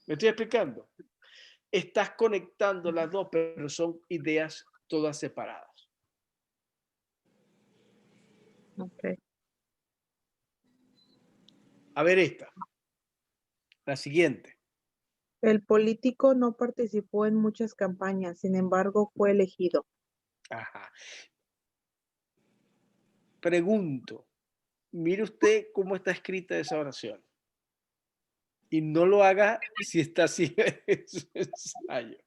¿Me estoy explicando? Estás conectando las dos, pero son ideas todas separadas. Okay. A ver esta. La siguiente. El político no participó en muchas campañas, sin embargo, fue elegido. Ajá. Pregunto. Mire usted cómo está escrita esa oración. Y no lo haga si está así en su ensayo.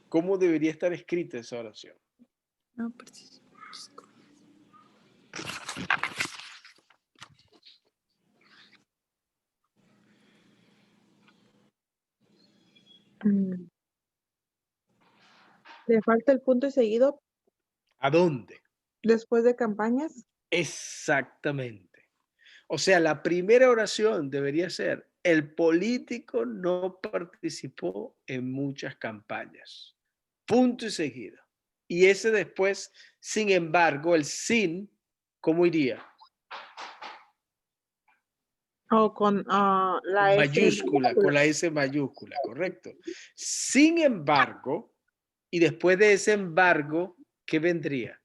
¿Cómo debería estar escrita esa oración? No participó. Mm. ¿Le falta el punto y seguido ¿A dónde? después de campañas? Exactamente. O sea, la primera oración debería ser: el político no participó en muchas campañas. Punto y seguido. Y ese después, sin embargo, el sin, ¿cómo iría? O con la S Mayúscula, con la S mayúscula, correcto. Sin embargo, y después de ese embargo, ¿qué vendría?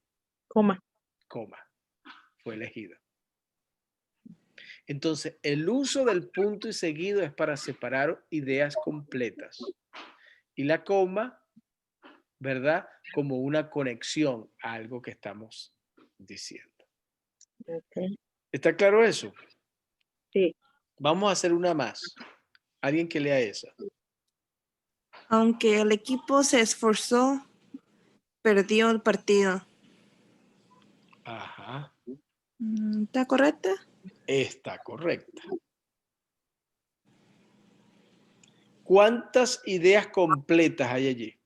coma. Coma. Fue elegido. Entonces, el uso del punto y seguido es para separar ideas completas. Y la coma, ¿verdad? Como una conexión a algo que estamos diciendo. Okay. ¿Está claro eso? Sí. Vamos a hacer una más. Alguien que lea esa. Aunque el equipo se esforzó, perdió el partido. Ajá. ¿Está correcta? Está correcta. ¿Cuántas ideas completas hay allí?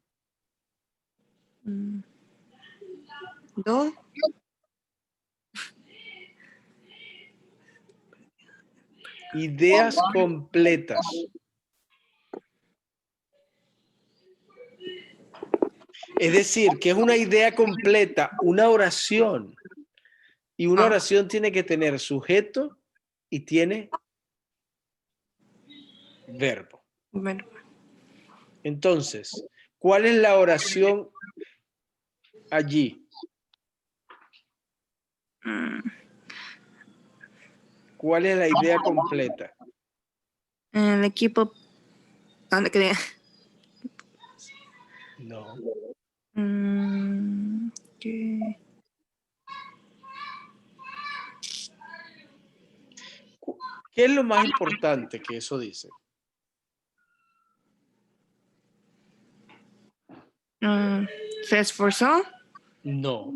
2. Ideas completas. Es decir, que es una idea completa, una oración. Y una oración tiene que tener sujeto y tiene verbo. Bueno, Entonces, ¿cuál es la oración allí? ¿Cuál es la idea completa? el equipo. ¿Dónde quería? No. ¿Qué? ¿Qué es lo más importante que eso dice? ¿Se esforzó? No.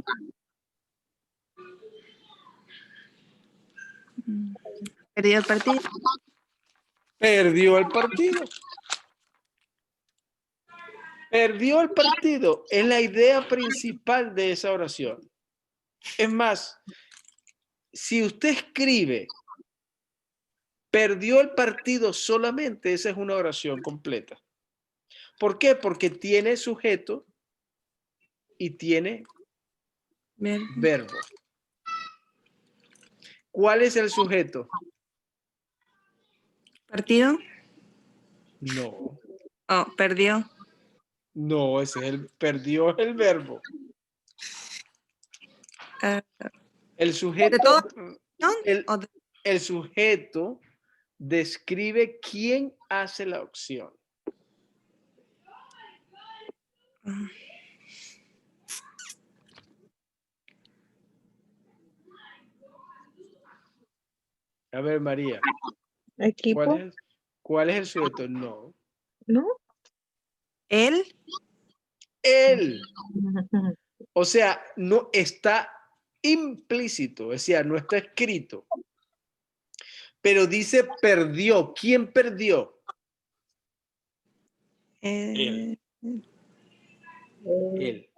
¿Perdió el partido? Perdió el partido. Perdió el partido. Es la idea principal de esa oración. Es más, si usted escribe perdió el partido solamente, esa es una oración completa. ¿Por qué? Porque tiene sujeto y tiene verbo. ¿Cuál es el sujeto? ¿Partido? No. Oh, perdió. No, ese es perdió el verbo. El sujeto, ¿De todo? ¿No? el sujeto describe quién hace la acción. A ver, María. Equipo. ¿Cuál es el sujeto? No. ¿No? ¿Él? Él. O sea, no está implícito, es decir, no está escrito. Pero dice perdió. ¿Quién perdió? Él. Él.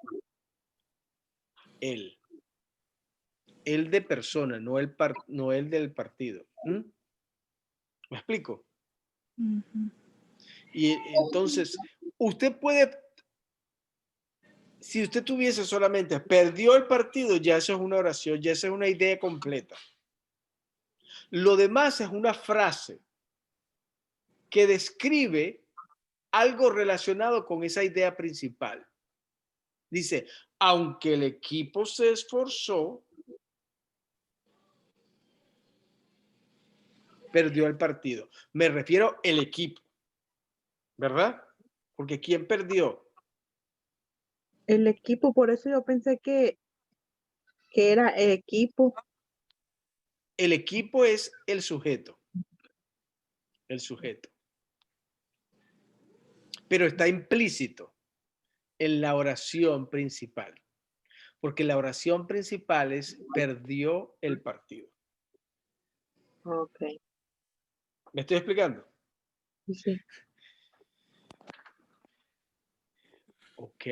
Él. Él de persona, no el del partido. ¿Mm? ¿Me explico? Y entonces, usted puede, si usted tuviese solamente perdió el partido, ya eso es una oración, ya eso es una idea completa. Lo demás es una frase que describe algo relacionado con esa idea principal. Dice, aunque el equipo se esforzó, perdió el partido. Me refiero al equipo, ¿verdad? Porque ¿quién perdió? El equipo, por eso yo pensé que era el equipo. El equipo es el sujeto. El sujeto. Pero está implícito en la oración principal. Porque la oración principal es perdió el partido. Ok, ¿Me estoy explicando? sí. Ok,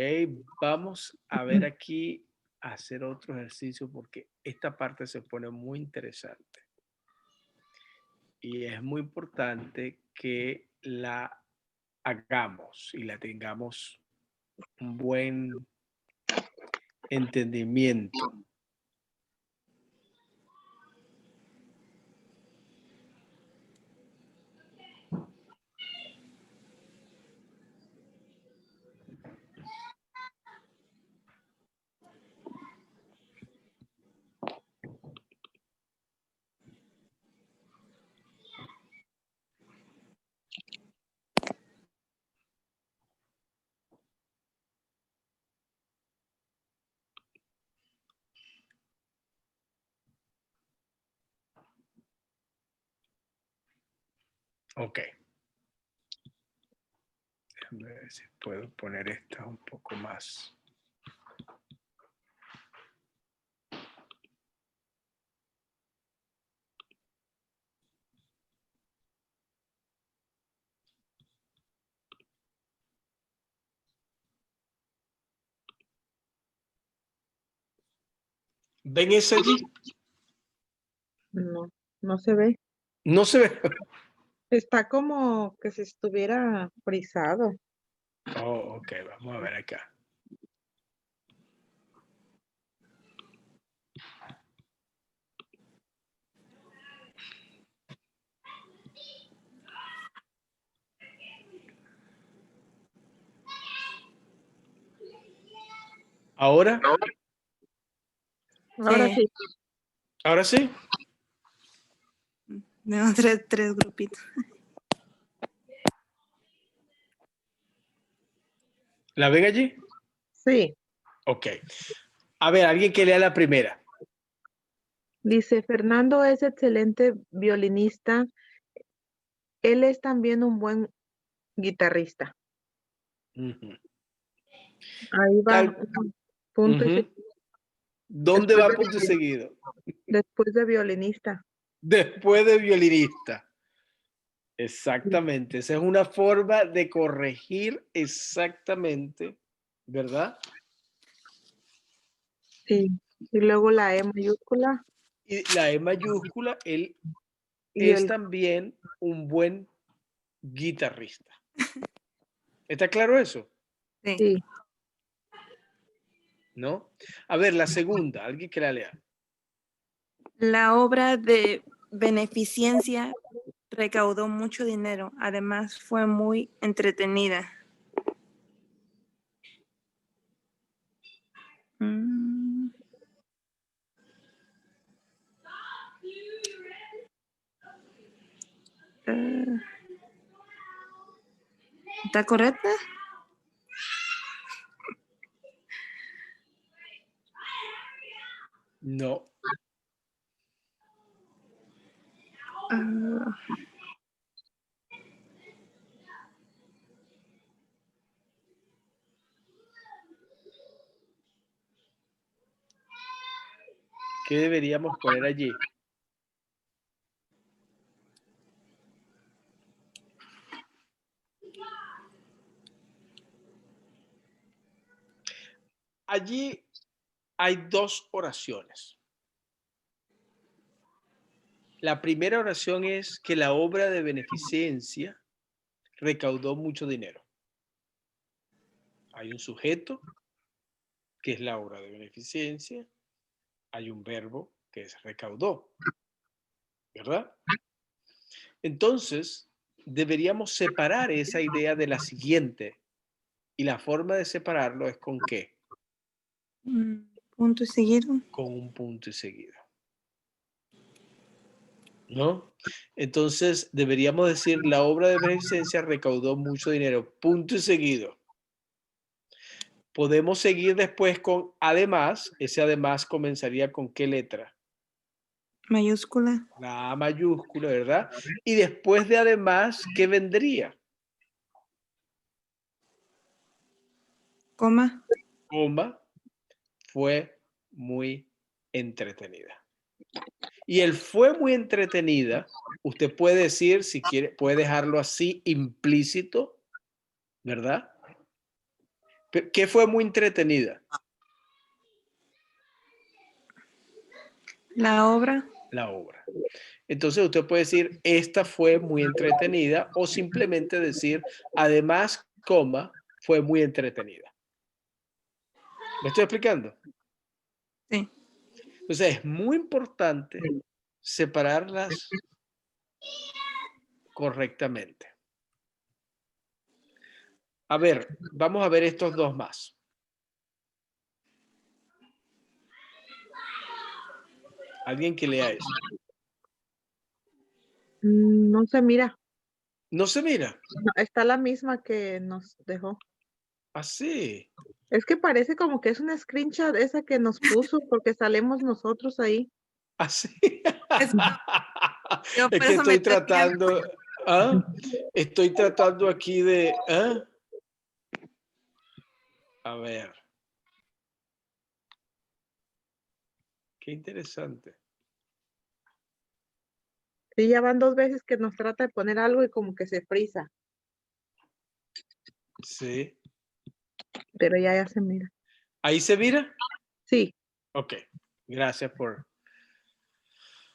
vamos a ver aquí, hacer otro ejercicio porque esta parte se pone muy interesante. Y es muy importante que la hagamos y la tengamos un buen entendimiento. Ok. Déjame ver si puedo poner esta un poco más. ¿Ven ese allí? No, no se ve. No se ve. Está como que si estuviera frisado. Oh, ok, vamos a ver acá. ¿Ahora? Ahora sí. ¿Ahora sí? Tengo tres grupitos. ¿La ven allí? Sí. Ok. A ver, alguien que lea la primera. Dice, Fernando es excelente violinista. Él es también un buen guitarrista. Ujú. Ahí va. Tal- Punto y Ujú. seguido. ¿Dónde va punto y seguido? Después de violinista. Después de violinista. Exactamente. Esa es una forma de corregir exactamente, ¿verdad? Sí. Y luego la E mayúscula Y la E mayúscula, él y es el también un buen guitarrista. ¿Está claro eso? Sí. sí. ¿No? A ver, la segunda, alguien que la lea. La obra de beneficencia recaudó mucho dinero. Además, fue muy entretenida. Mm. ¿Está correcta? No. Ah, ¿Qué deberíamos poner allí? Allí hay dos oraciones. La primera oración es que la obra de beneficencia recaudó mucho dinero. Hay un sujeto, que es la obra de beneficencia. Hay un verbo, que es recaudó. ¿Verdad? Entonces, deberíamos separar esa idea de la siguiente. Y la forma de separarlo es con qué? punto y seguido. Con un punto y seguido. ¿no? Entonces deberíamos decir, la obra de beneficencia recaudó mucho dinero, punto y seguido. Podemos seguir después con además, ese además comenzaría con ¿qué letra? Mayúscula. La A mayúscula, ¿verdad? Y después de además, ¿qué vendría? Coma. Coma, fue muy entretenida. Y el fue muy entretenida, usted puede decir, si quiere, puede dejarlo así implícito, ¿verdad? ¿Qué fue muy entretenida? La obra. La obra. Entonces usted puede decir, esta fue muy entretenida o simplemente decir, además, coma, fue muy entretenida. ¿Me estoy explicando? Sí. Entonces es muy importante separarlas correctamente. A ver, vamos a ver estos dos más. Alguien que lea eso. No se mira. No se mira. No, está la misma que nos dejó. Así. Es que parece como que es una screenshot esa que nos puso porque salemos nosotros ahí. Así. Es- Yo Es por que eso me estoy tenía. tratando, ¿ah? Estoy tratando aquí de, ¿ah? A ver. Qué interesante. Sí, ya van 2 veces que nos trata de poner algo y como que se frisa, Sí. pero ya se mira. ¿Ahí se mira? Sí, Ok. Gracias por...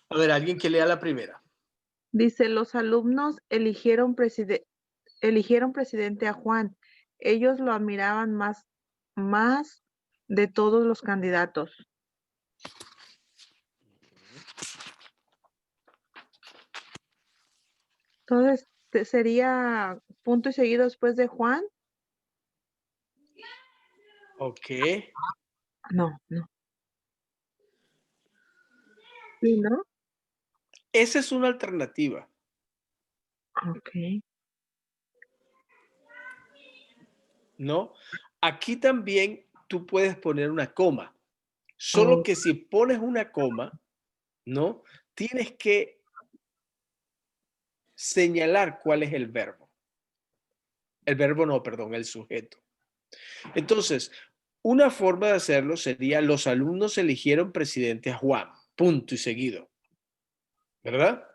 A ver, alguien que lea la primera. dice, los alumnos eligieron presidente a Juan. Ellos lo admiraban más de todos los candidatos. Entonces, sería punto y seguido después de Juan. Ok. No, no. Sí, ¿no? Esa es una alternativa, Ok. ¿no? Aquí también tú puedes poner una coma. Solo Oh, que si pones una coma, ¿no? Tienes que señalar cuál es el verbo. El verbo no, perdón, el sujeto. Entonces, una forma de hacerlo sería los alumnos eligieron presidente a Juan, punto y seguido, ¿verdad?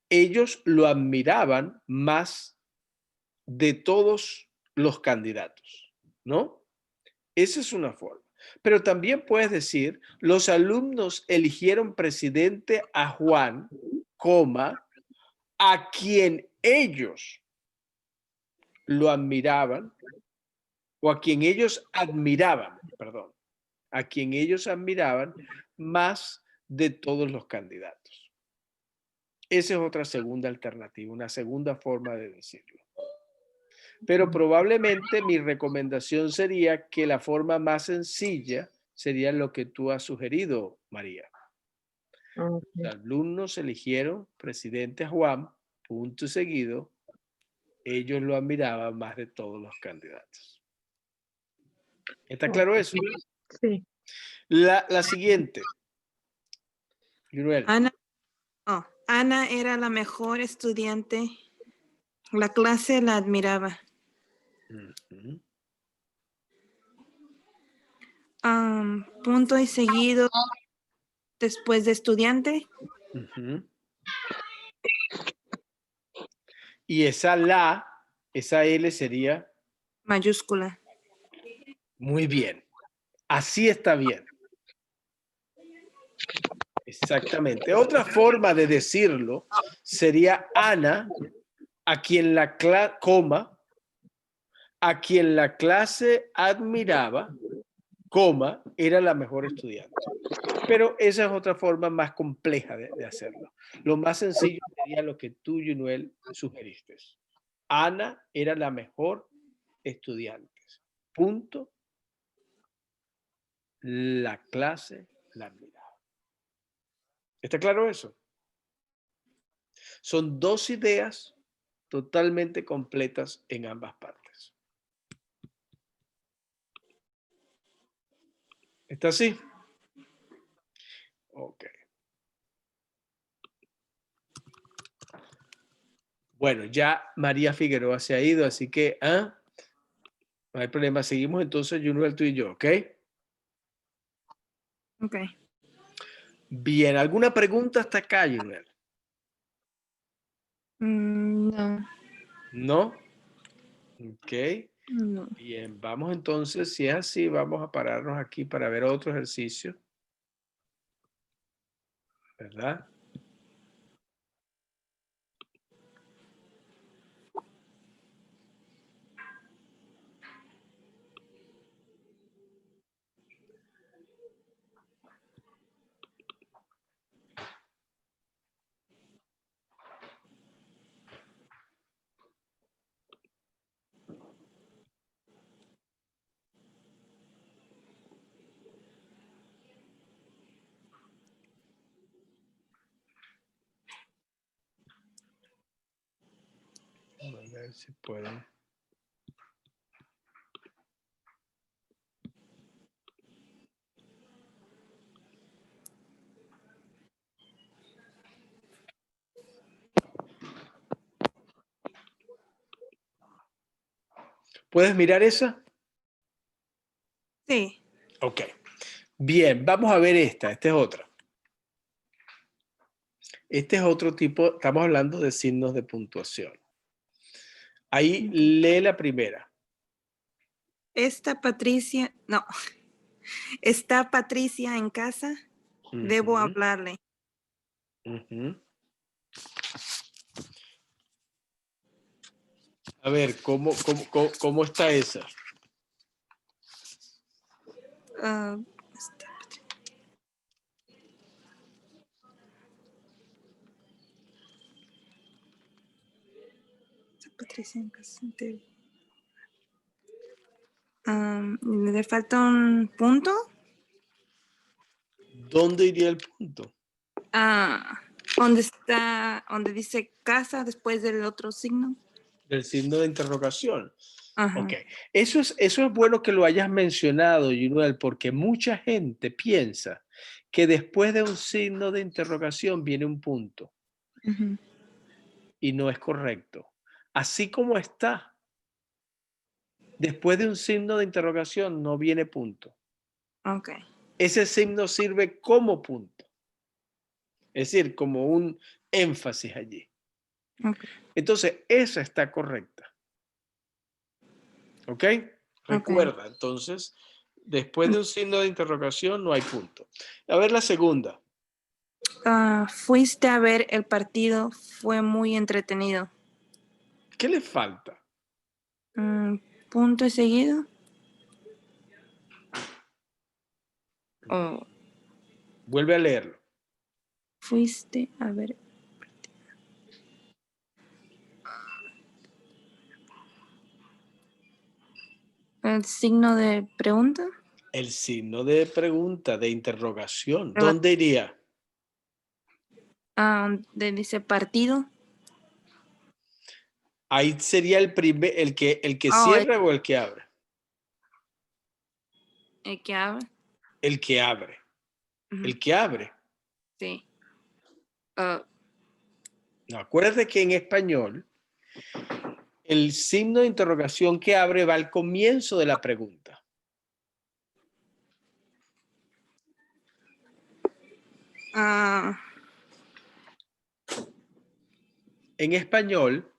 Ellos lo admiraban más de todos los candidatos, ¿no? Esa es una forma. Pero también puedes decir, los alumnos eligieron presidente a Juan, coma, a quien ellos lo admiraban, o a quien ellos admiraban, perdón, a quien ellos admiraban más de todos los candidatos. Esa es otra segunda alternativa, una segunda forma de decirlo. Pero probablemente mi recomendación sería que la forma más sencilla sería lo que tú has sugerido, María. ok. Los alumnos eligieron presidente a Juan, punto y seguido, ellos lo admiraban más de todos los candidatos. ¿Está claro eso? Sí. La siguiente. Yunuel. Ana era la mejor estudiante. La clase la admiraba. Ujú. Punto y seguido después de estudiante. Ujú. Y esa L sería Mayúscula. muy bien. Así está bien. Exactamente. Otra forma de decirlo sería Ana, a quien la clase admiraba, coma, era la mejor estudiante. Pero esa es otra forma más compleja de hacerlo. Lo más sencillo sería lo que tú, Yunuel, sugeriste. Ana era la mejor estudiante. Punto. La clase la admiraba. ¿Está claro eso? Son dos ideas totalmente completas en ambas partes. ¿Está así? Ok. Bueno, ya María Figueroa se ha ido, así que no hay problema. Seguimos entonces, Junuel, tú y yo, ¿ok? Ok. Bien, ¿alguna pregunta hasta acá, Junuel? No. ¿No? Ok. No. Bien, vamos entonces, si es así, vamos a pararnos aquí para ver otro ejercicio. ¿Verdad? Vamos a ver si pueden. ¿Puedes mirar esa? Sí. Ok. Bien, vamos a ver esta. Esta es otra. Este es otro tipo, estamos hablando de signos de puntuación. Ahí Ok. lee la primera. Esta Patricia, no. ¿Está Patricia en casa? Debo Ujú, hablarle. ujú. A ver, ¿cómo está esa? Ah, está Patricia en casa. ¿Le falta un punto? ¿Dónde iría el punto? Donde dice casa después del otro signo. Del signo de interrogación. Ajá. Ok. Eso es bueno que lo hayas mencionado, Yunuel, porque mucha gente piensa que después de un signo de interrogación viene un punto. Ujú. Y no es correcto. Así como está, después de un signo de interrogación no viene punto. Ok. Ese signo sirve como punto. Es decir, como un énfasis allí. Ok. Entonces, esa está correcta. ¿Ok? Recuerda, entonces, después de un signo de interrogación no hay punto. A ver la segunda. Fuiste a ver el partido, fue muy entretenido. ¿Qué le falta? Punto y seguido. O Vuelve a leerlo. fuiste a ver el signo de pregunta. El signo de pregunta, de interrogación. ¿Dónde iría? Donde dice partido. Ahí sería el que Oh, cierra o el que abre. el que abre. El que abre. Ujú. El que abre. Sí. Ah, No, acuérdate que en español el signo de interrogación que abre va al comienzo de la pregunta. ah, En español,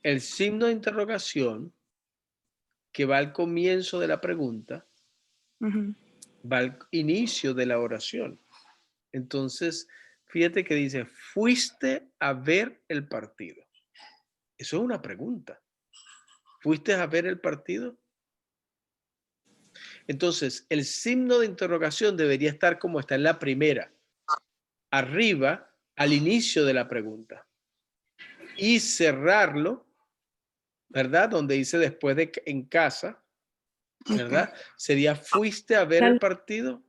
el signo de interrogación que va al comienzo de la pregunta ujú. va al inicio de la oración. Entonces, fíjate que dice, ¿fuiste a ver el partido? Eso es una pregunta. ¿Fuiste a ver el partido? Entonces, el signo de interrogación debería estar como está en la primera, arriba, al inicio de la pregunta. Y cerrarlo, ¿verdad? Donde dice después de en casa, ¿verdad? Sería, ¿fuiste a ver el partido?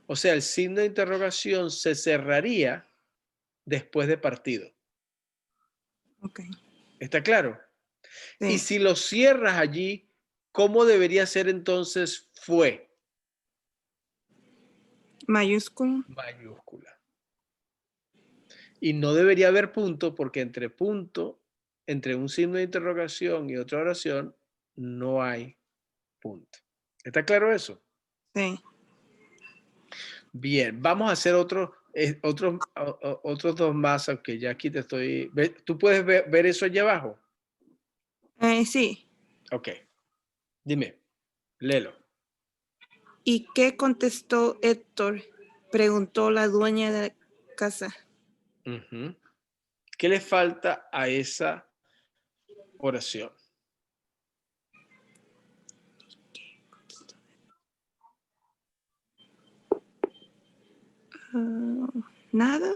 O sea, el signo de interrogación se cerraría después de partido. Ok. ¿Está claro? Sí. Y si lo cierras allí, ¿cómo debería ser entonces fue? Mayúsculo. Mayúscula. Y no debería haber punto porque entre punto, entre un signo de interrogación y otra oración, no hay punto. ¿Está claro eso? Sí. Bien, vamos a hacer otros dos más, aunque ya aquí te estoy... ¿Tú puedes ver eso allá abajo? Sí. Ok, dime, léelo. ¿Y qué contestó Héctor? Preguntó la dueña de la casa. Ujú. ¿Qué le falta a esa oración? ¿Nada?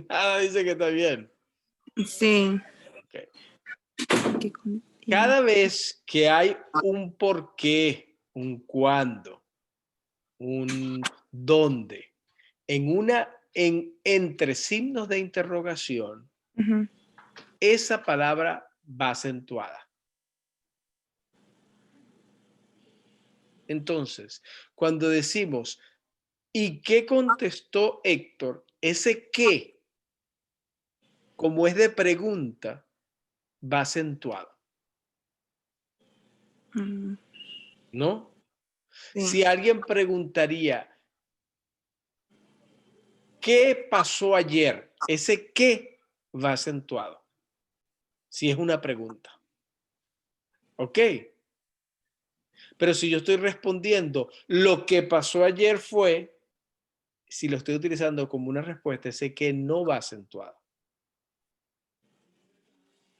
Nada, dice que está bien. Sí. Okay. ¿Qué Cada vez que hay un por qué, un cuándo, un dónde, entre signos de interrogación, Ujú. esa palabra va acentuada. Entonces, cuando decimos, ¿y qué contestó Héctor? Ese qué, como es de pregunta, va acentuado, Mm, ¿no? sí. Si alguien preguntaría, ¿qué pasó ayer? Ese qué va acentuado, si es una pregunta. ¿Ok? Pero si yo estoy respondiendo, lo que pasó ayer fue, si lo estoy utilizando como una respuesta, ese que no va acentuado.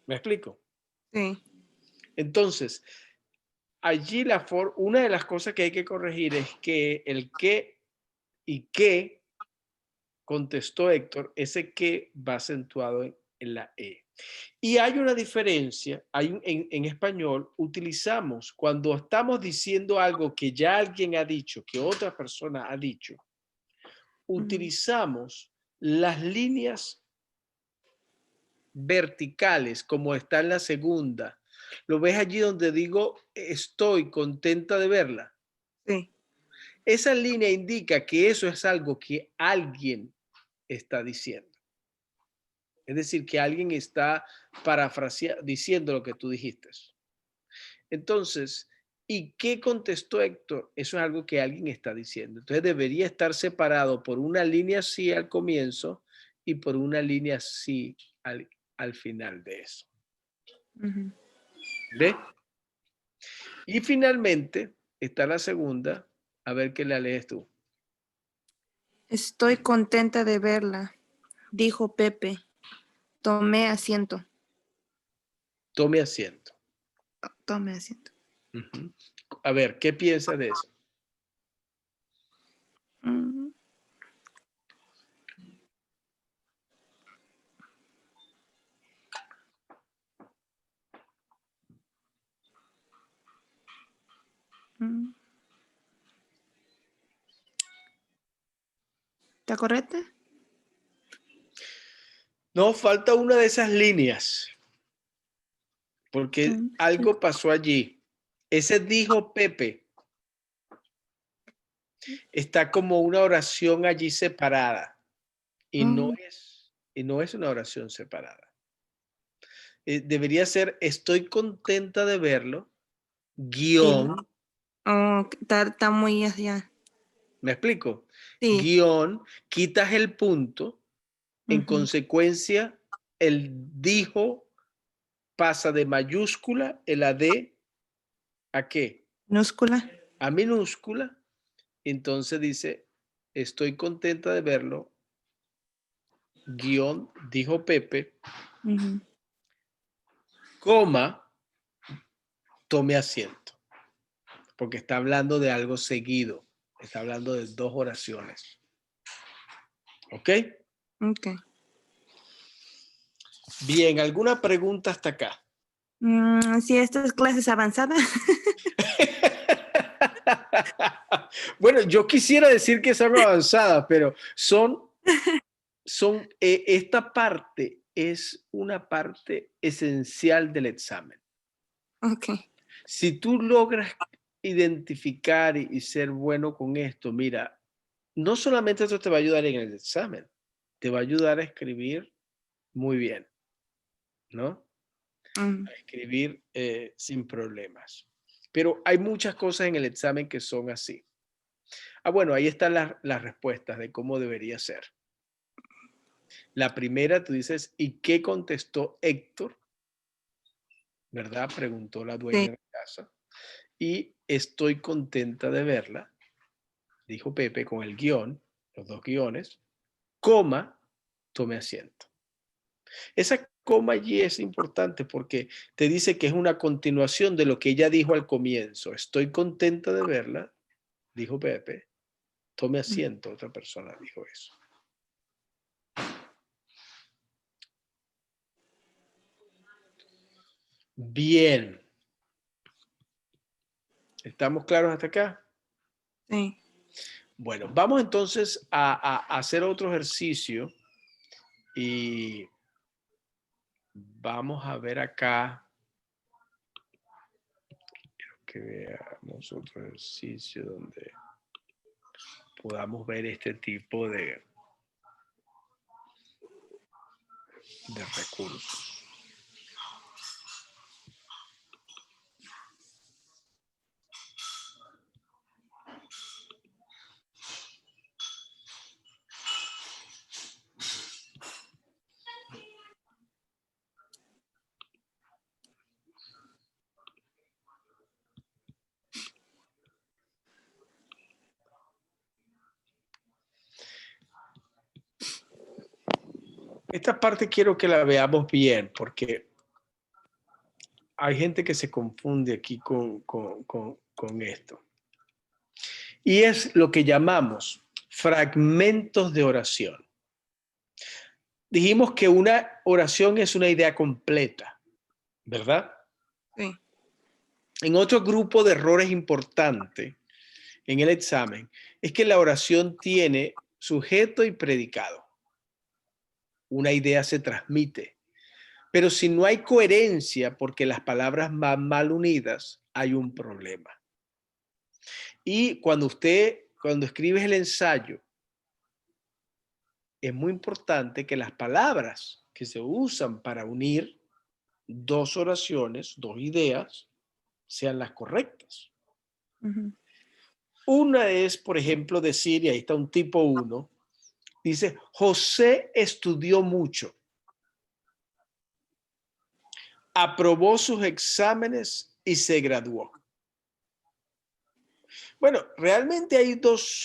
¿Me explico? Sí. Entonces, allí una de las cosas que hay que corregir es que el qué y qué contestó Héctor, ese que va acentuado en la E. Y hay una diferencia, en español utilizamos, cuando estamos diciendo algo que ya alguien ha dicho, que otra persona ha dicho, utilizamos las líneas verticales como está en la segunda. ¿Lo ves allí donde digo estoy contenta de verla? Sí. Esa línea indica que eso es algo que alguien está diciendo. Es decir, que alguien está diciendo lo que tú dijiste. Entonces, ¿y qué contestó Héctor? Eso es algo que alguien está diciendo. Entonces debería estar separado por una línea sí al comienzo y por una línea sí al final de eso. Ujú. ¿Ve? Y finalmente está la segunda. A ver qué la lees tú. Estoy contenta de verla, dijo Pepe. Tomé asiento. Tome asiento. Tome asiento. Ujú. A ver, ¿qué piensas de eso? Mm. Mm. ¿Está correcta? No, falta una de esas líneas, porque algo pasó allí. Ese dijo Pepe. Está como una oración allí separada y no es una oración separada. Debería ser estoy contenta de verlo, guión, Oh, está muy allá. ¿me explico? Sí. Guión, quitas el punto, en Ujú. consecuencia, el dijo pasa de mayúscula, el AD, ¿a qué? Minúscula. A minúscula, entonces dice, estoy contenta de verlo, guión, dijo Pepe, Ujú. coma, tome asiento, porque está hablando de algo seguido, está hablando de dos oraciones. ¿Ok? Ok. Bien, ¿alguna pregunta hasta acá? Sí, esta es clases avanzadas. Bueno, yo quisiera decir que son avanzadas, pero esta parte es una parte esencial del examen. Ok. Si tú logras identificar y ser bueno con esto, mira, no solamente esto te va a ayudar en el examen, te va a ayudar a escribir muy bien, ¿no? Mm, A escribir sin problemas. Pero hay muchas cosas en el examen que son así. Bueno, ahí están las respuestas de cómo debería ser. La primera, tú dices, ¿y qué contestó Héctor? ¿Verdad? Preguntó la dueña sí. de casa. Y estoy contenta de verla, dijo Pepe con el guión, los dos guiones, coma, tome asiento. Esa coma allí es importante porque te dice que es una continuación de lo que ella dijo al comienzo. Estoy contenta de verla, dijo Pepe, tome asiento, otra persona dijo eso. Bien. ¿Estamos claros hasta acá? Sí. Bueno, vamos entonces a hacer otro ejercicio y vamos a ver acá. Quiero que veamos otro ejercicio donde podamos ver este tipo de recursos. Esta parte quiero que la veamos bien porque hay gente que se confunde aquí con esto. Y es lo que llamamos fragmentos de oración. Dijimos que una oración es una idea completa, ¿verdad? Sí. En otro grupo de errores importante en el examen es que la oración tiene sujeto y predicado. Una idea se transmite, pero si no hay coherencia porque las palabras van mal unidas, hay un problema. Y cuando escribes el ensayo, es muy importante que las palabras que se usan para unir dos oraciones, dos ideas, sean las correctas. Ujú. Una es, por ejemplo, decir, y ahí está un tipo 1, dice, José estudió mucho, aprobó sus exámenes y se graduó. Bueno, realmente hay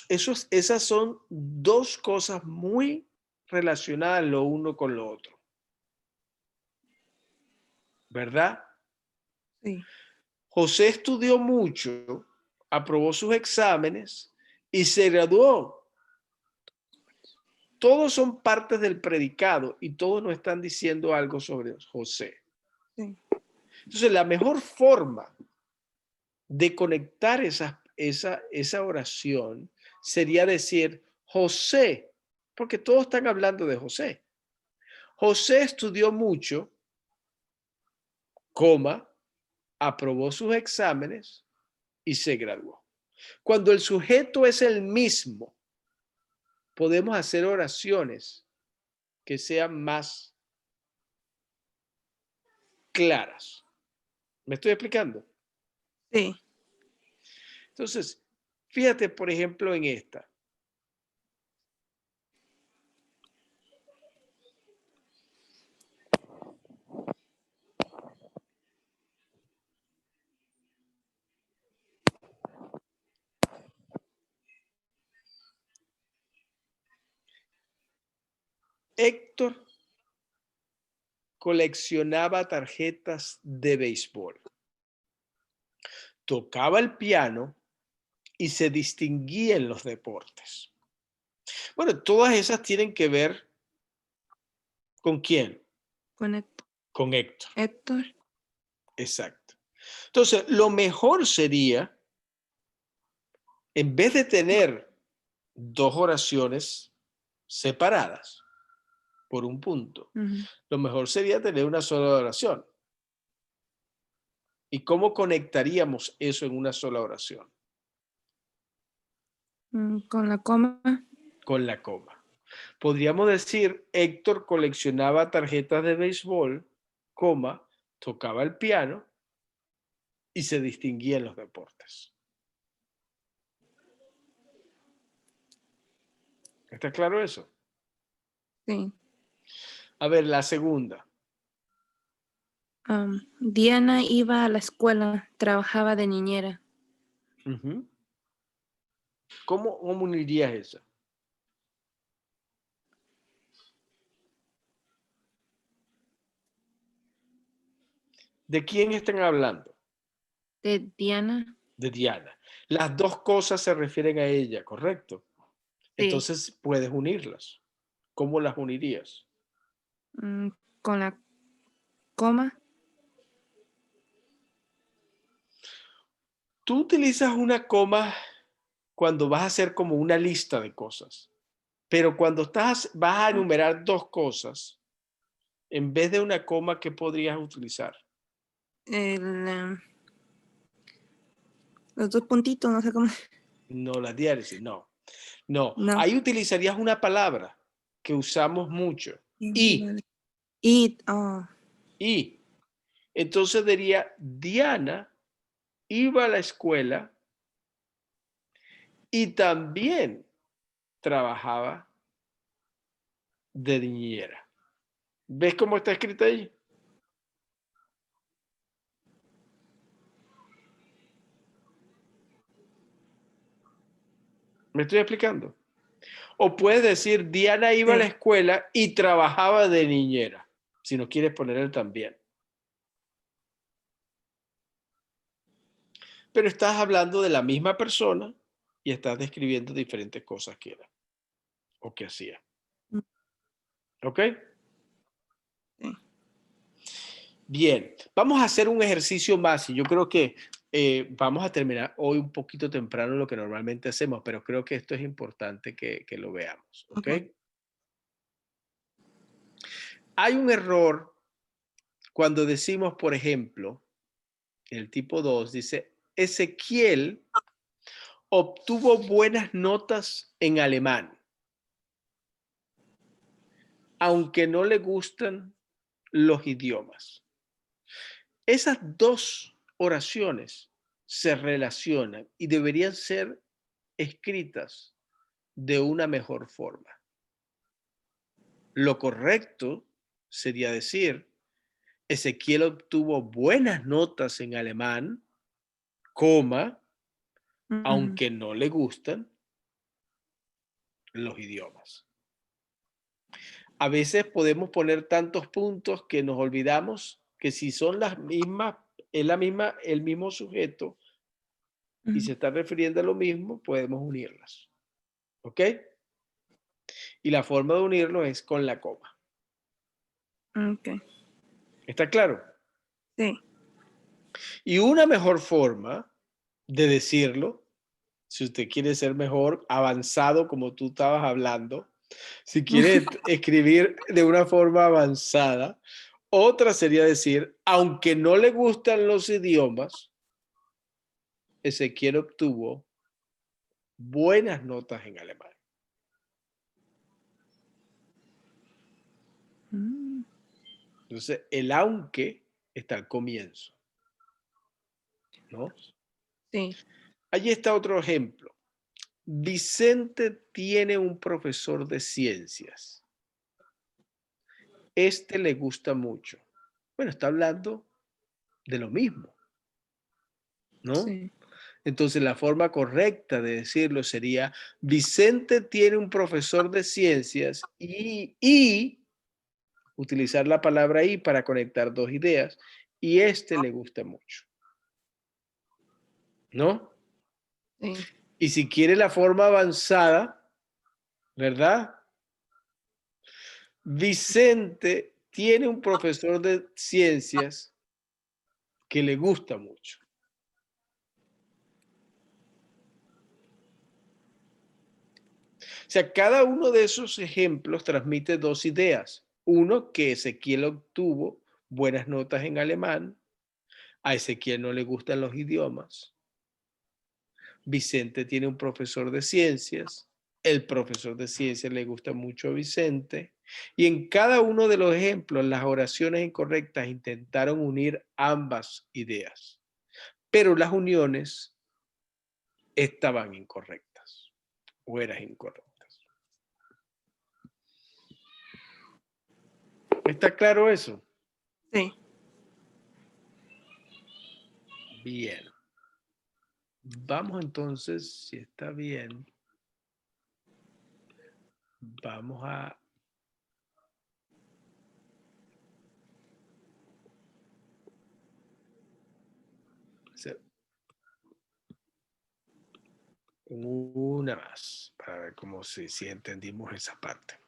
esas son dos cosas muy relacionadas lo uno con lo otro. ¿Verdad? Sí. José estudió mucho, aprobó sus exámenes y se graduó. Todos son partes del predicado y todos nos están diciendo algo sobre José. Sí. Entonces, la mejor forma de conectar esa oración sería decir José, porque todos están hablando de José. José estudió mucho, aprobó sus exámenes y se graduó. Cuando el sujeto es el mismo, podemos hacer oraciones que sean más claras. ¿Me estoy explicando? Sí. Entonces, fíjate, por ejemplo, en esta. Héctor coleccionaba tarjetas de béisbol. Tocaba el piano y se distinguía en los deportes. Bueno, todas esas tienen que ver ¿con quién? Con Héctor. Con Héctor. Héctor. Exacto. Entonces, lo mejor sería En vez de tener dos oraciones separadas por un punto, Ujú. lo mejor sería tener una sola oración. ¿Y cómo conectaríamos eso en una sola oración? Con la coma. Con la coma. Podríamos decir, Héctor coleccionaba tarjetas de béisbol, coma, tocaba el piano y se distinguía en los deportes. ¿Está claro eso? Sí. A ver, la segunda. Diana iba a la escuela, trabajaba de niñera. Uh-huh. ¿Cómo unirías esa? ¿De quién están hablando? De Diana. De Diana. Las dos cosas se refieren a ella, ¿correcto? Sí. Entonces puedes unirlas. ¿Cómo las unirías? Con la coma. Tú utilizas una coma cuando vas a hacer como una lista de cosas, pero cuando vas a enumerar dos cosas, en vez de una coma, ¿qué podrías utilizar? Los dos puntitos, no sé cómo. No, la diéresis, no. No, No. ahí utilizarías una palabra que usamos mucho. Y. Oh. Y. Entonces diría, Diana iba a la escuela y también trabajaba de niñera. ¿Ves cómo está escrito ahí? ¿Me estoy explicando? O puedes decir, Diana iba a la Sí. escuela y trabajaba de niñera, si no quieres poner él también. Pero estás hablando de la misma persona y estás describiendo diferentes cosas que era o que hacía. ¿Ok? Sí. Bien, vamos a hacer un ejercicio más y yo creo que vamos a terminar hoy un poquito temprano lo que normalmente hacemos, pero creo que esto es importante que lo veamos. ¿Ok? Okay. Hay un error cuando decimos, por ejemplo, el tipo 2 dice, Ezequiel obtuvo buenas notas en alemán, aunque no le gustan los idiomas. Esas dos oraciones se relacionan y deberían ser escritas de una mejor forma. Lo correcto sería decir, Ezequiel obtuvo buenas notas en alemán, coma, aunque no le gustan los idiomas. A veces podemos poner tantos puntos que nos olvidamos que si son las mismas, es el mismo sujeto y se está refiriendo a lo mismo, podemos unirlas. ¿Ok? Y la forma de unirlo es con la coma. Okay. ¿Está claro? Sí. Y una mejor forma de decirlo, si usted quiere ser mejor, avanzado como tú estabas hablando, si quiere escribir de una forma avanzada, otra sería decir, aunque no le gustan los idiomas, Ezequiel obtuvo buenas notas en alemán. Entonces, el aunque está al comienzo, ¿no? Sí. Allí está otro ejemplo. Vicente tiene un profesor de ciencias. Este le gusta mucho. Bueno, está hablando de lo mismo, ¿no? Sí. Entonces, la forma correcta de decirlo sería, Vicente tiene un profesor de ciencias y utilizar la palabra y para conectar dos ideas, y este le gusta mucho, ¿no? Sí. Y si quiere la forma avanzada, ¿verdad? Vicente tiene un profesor de ciencias que le gusta mucho. sea, cada uno de esos ejemplos transmite dos ideas. Uno, que Ezequiel obtuvo buenas notas en alemán. A Ezequiel no le gustan los idiomas. Vicente tiene un profesor de ciencias. El profesor de ciencias le gusta mucho a Vicente. Y en cada uno de los ejemplos, las oraciones incorrectas intentaron unir ambas ideas. Pero las uniones estaban incorrectas o eran incorrectas. ¿Está claro eso? Sí. Bien. Vamos entonces, si está bien, vamos a hacer una más para ver cómo si entendimos esa parte.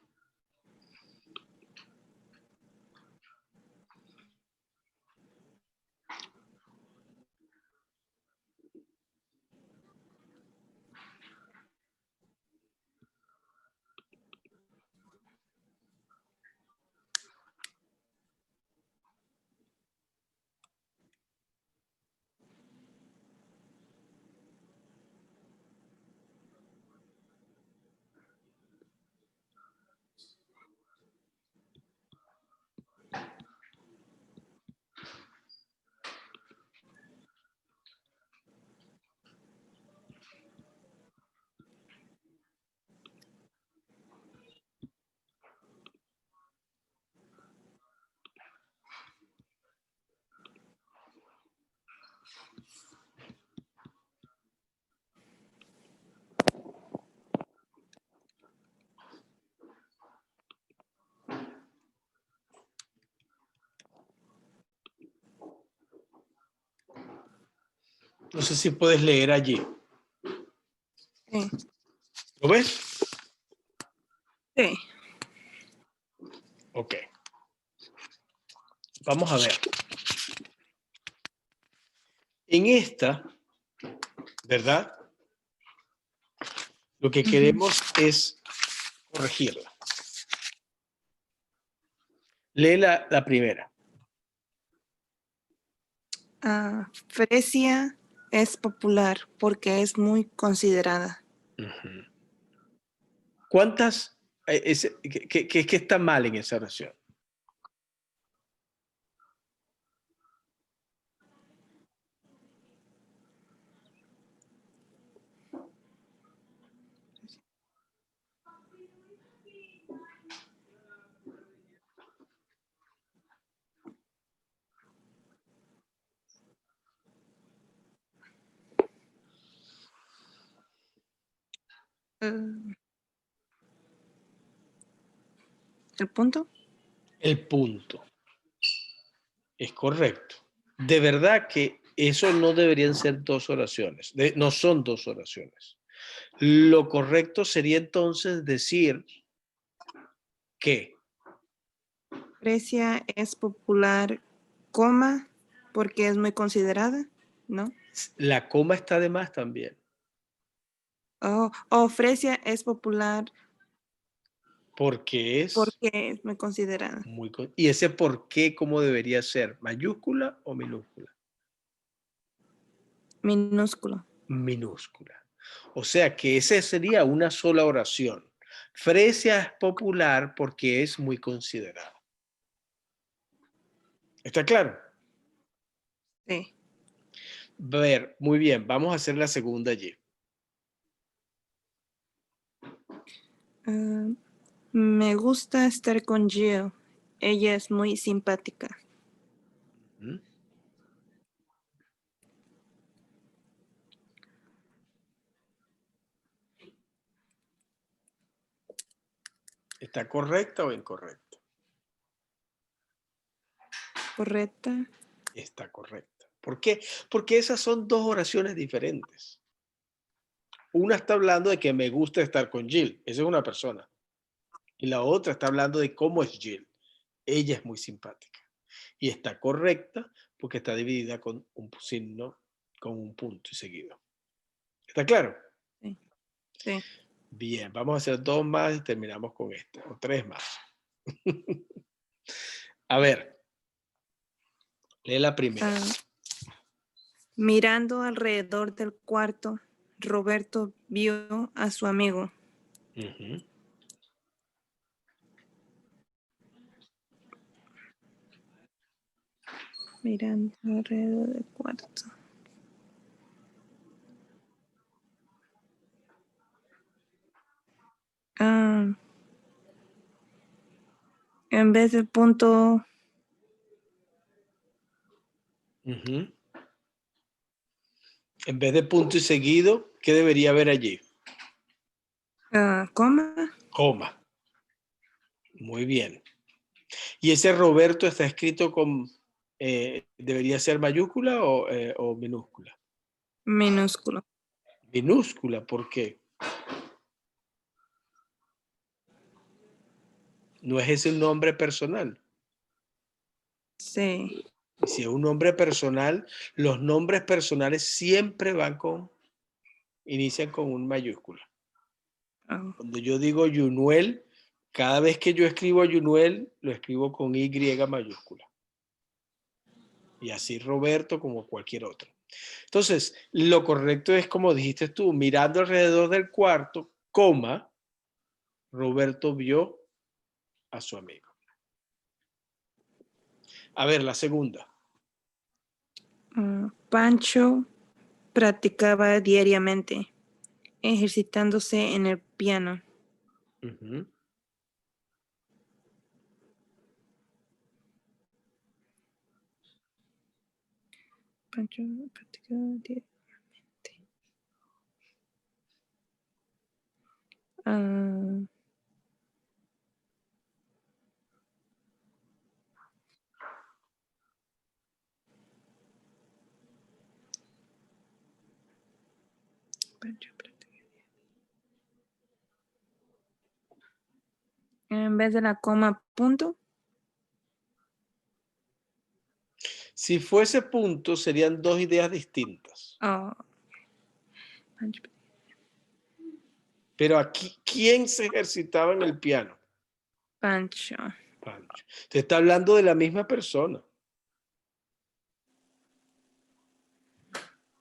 No sé si puedes leer allí. Sí. ¿Lo ves? Sí. Ok. Vamos a ver. En esta, ¿verdad? Lo que queremos es corregirla. Lee la primera. Fresia es popular porque es muy considerada. Ujú. ¿Cuántas? ¿Qué está mal en esa oración? ¿El punto? El punto. Es correcto. De verdad que eso no deberían ser dos oraciones. No son dos oraciones. Lo correcto sería entonces decir que Fresia es popular, coma, porque es muy considerada, ¿no? la coma está de más también. Fresia es popular Porque es porque es muy considerada. muy... ¿Y ese por qué cómo debería ser? ¿Mayúscula o minúscula? Minúsculo. Minúscula. O sea que esa sería una sola oración. Fresia es popular porque es muy considerada. ¿Está claro? Sí. A ver, muy bien. Vamos a hacer la segunda allí. Me gusta estar con Jill. Ella es muy simpática. ¿Mm? ¿Está correcta o incorrecta? ¿Correcta? Está correcta. ¿Por qué? Porque esas son dos oraciones diferentes. Una está hablando de que me gusta estar con Jill. Esa es una persona. Y la otra está hablando de cómo es Jill. Ella es muy simpática. Y está correcta porque está dividida con un signo, con un punto y seguido. ¿Está claro? Sí. Sí. Bien, vamos a hacer 2 más y terminamos con este, o 3 más. A ver, lee la primera. Mirando alrededor del cuarto, Roberto vio a su amigo. Ujú. Mirando alrededor del cuarto. En vez del punto, Ujú. En vez de punto y seguido, ¿qué debería haber allí? coma. Coma. Muy bien. ¿Y ese Roberto está escrito con, debería ser mayúscula o minúscula? Minúsculo. Minúscula, ¿por qué? ¿No es ese un nombre personal? Sí. Y si es un nombre personal, los nombres personales siempre inician con un mayúscula. Oh, Cuando yo digo Yunuel, cada vez que yo escribo Yunuel, lo escribo con Y mayúscula. Y así Roberto como cualquier otro. Entonces, lo correcto es como dijiste tú, mirando alrededor del cuarto, coma, Roberto vio a su amigo. A ver, la segunda. Pancho practicaba diariamente, ejercitándose en el piano. Uh-huh. Pancho practicaba diariamente. Pancho practicaba. En vez de la coma, punto. Si fuese punto, serían 2 ideas distintas. Oh. Pancho. Pero aquí, ¿quién se ejercitaba en el piano? Pancho. Pancho. Usted está hablando de la misma persona.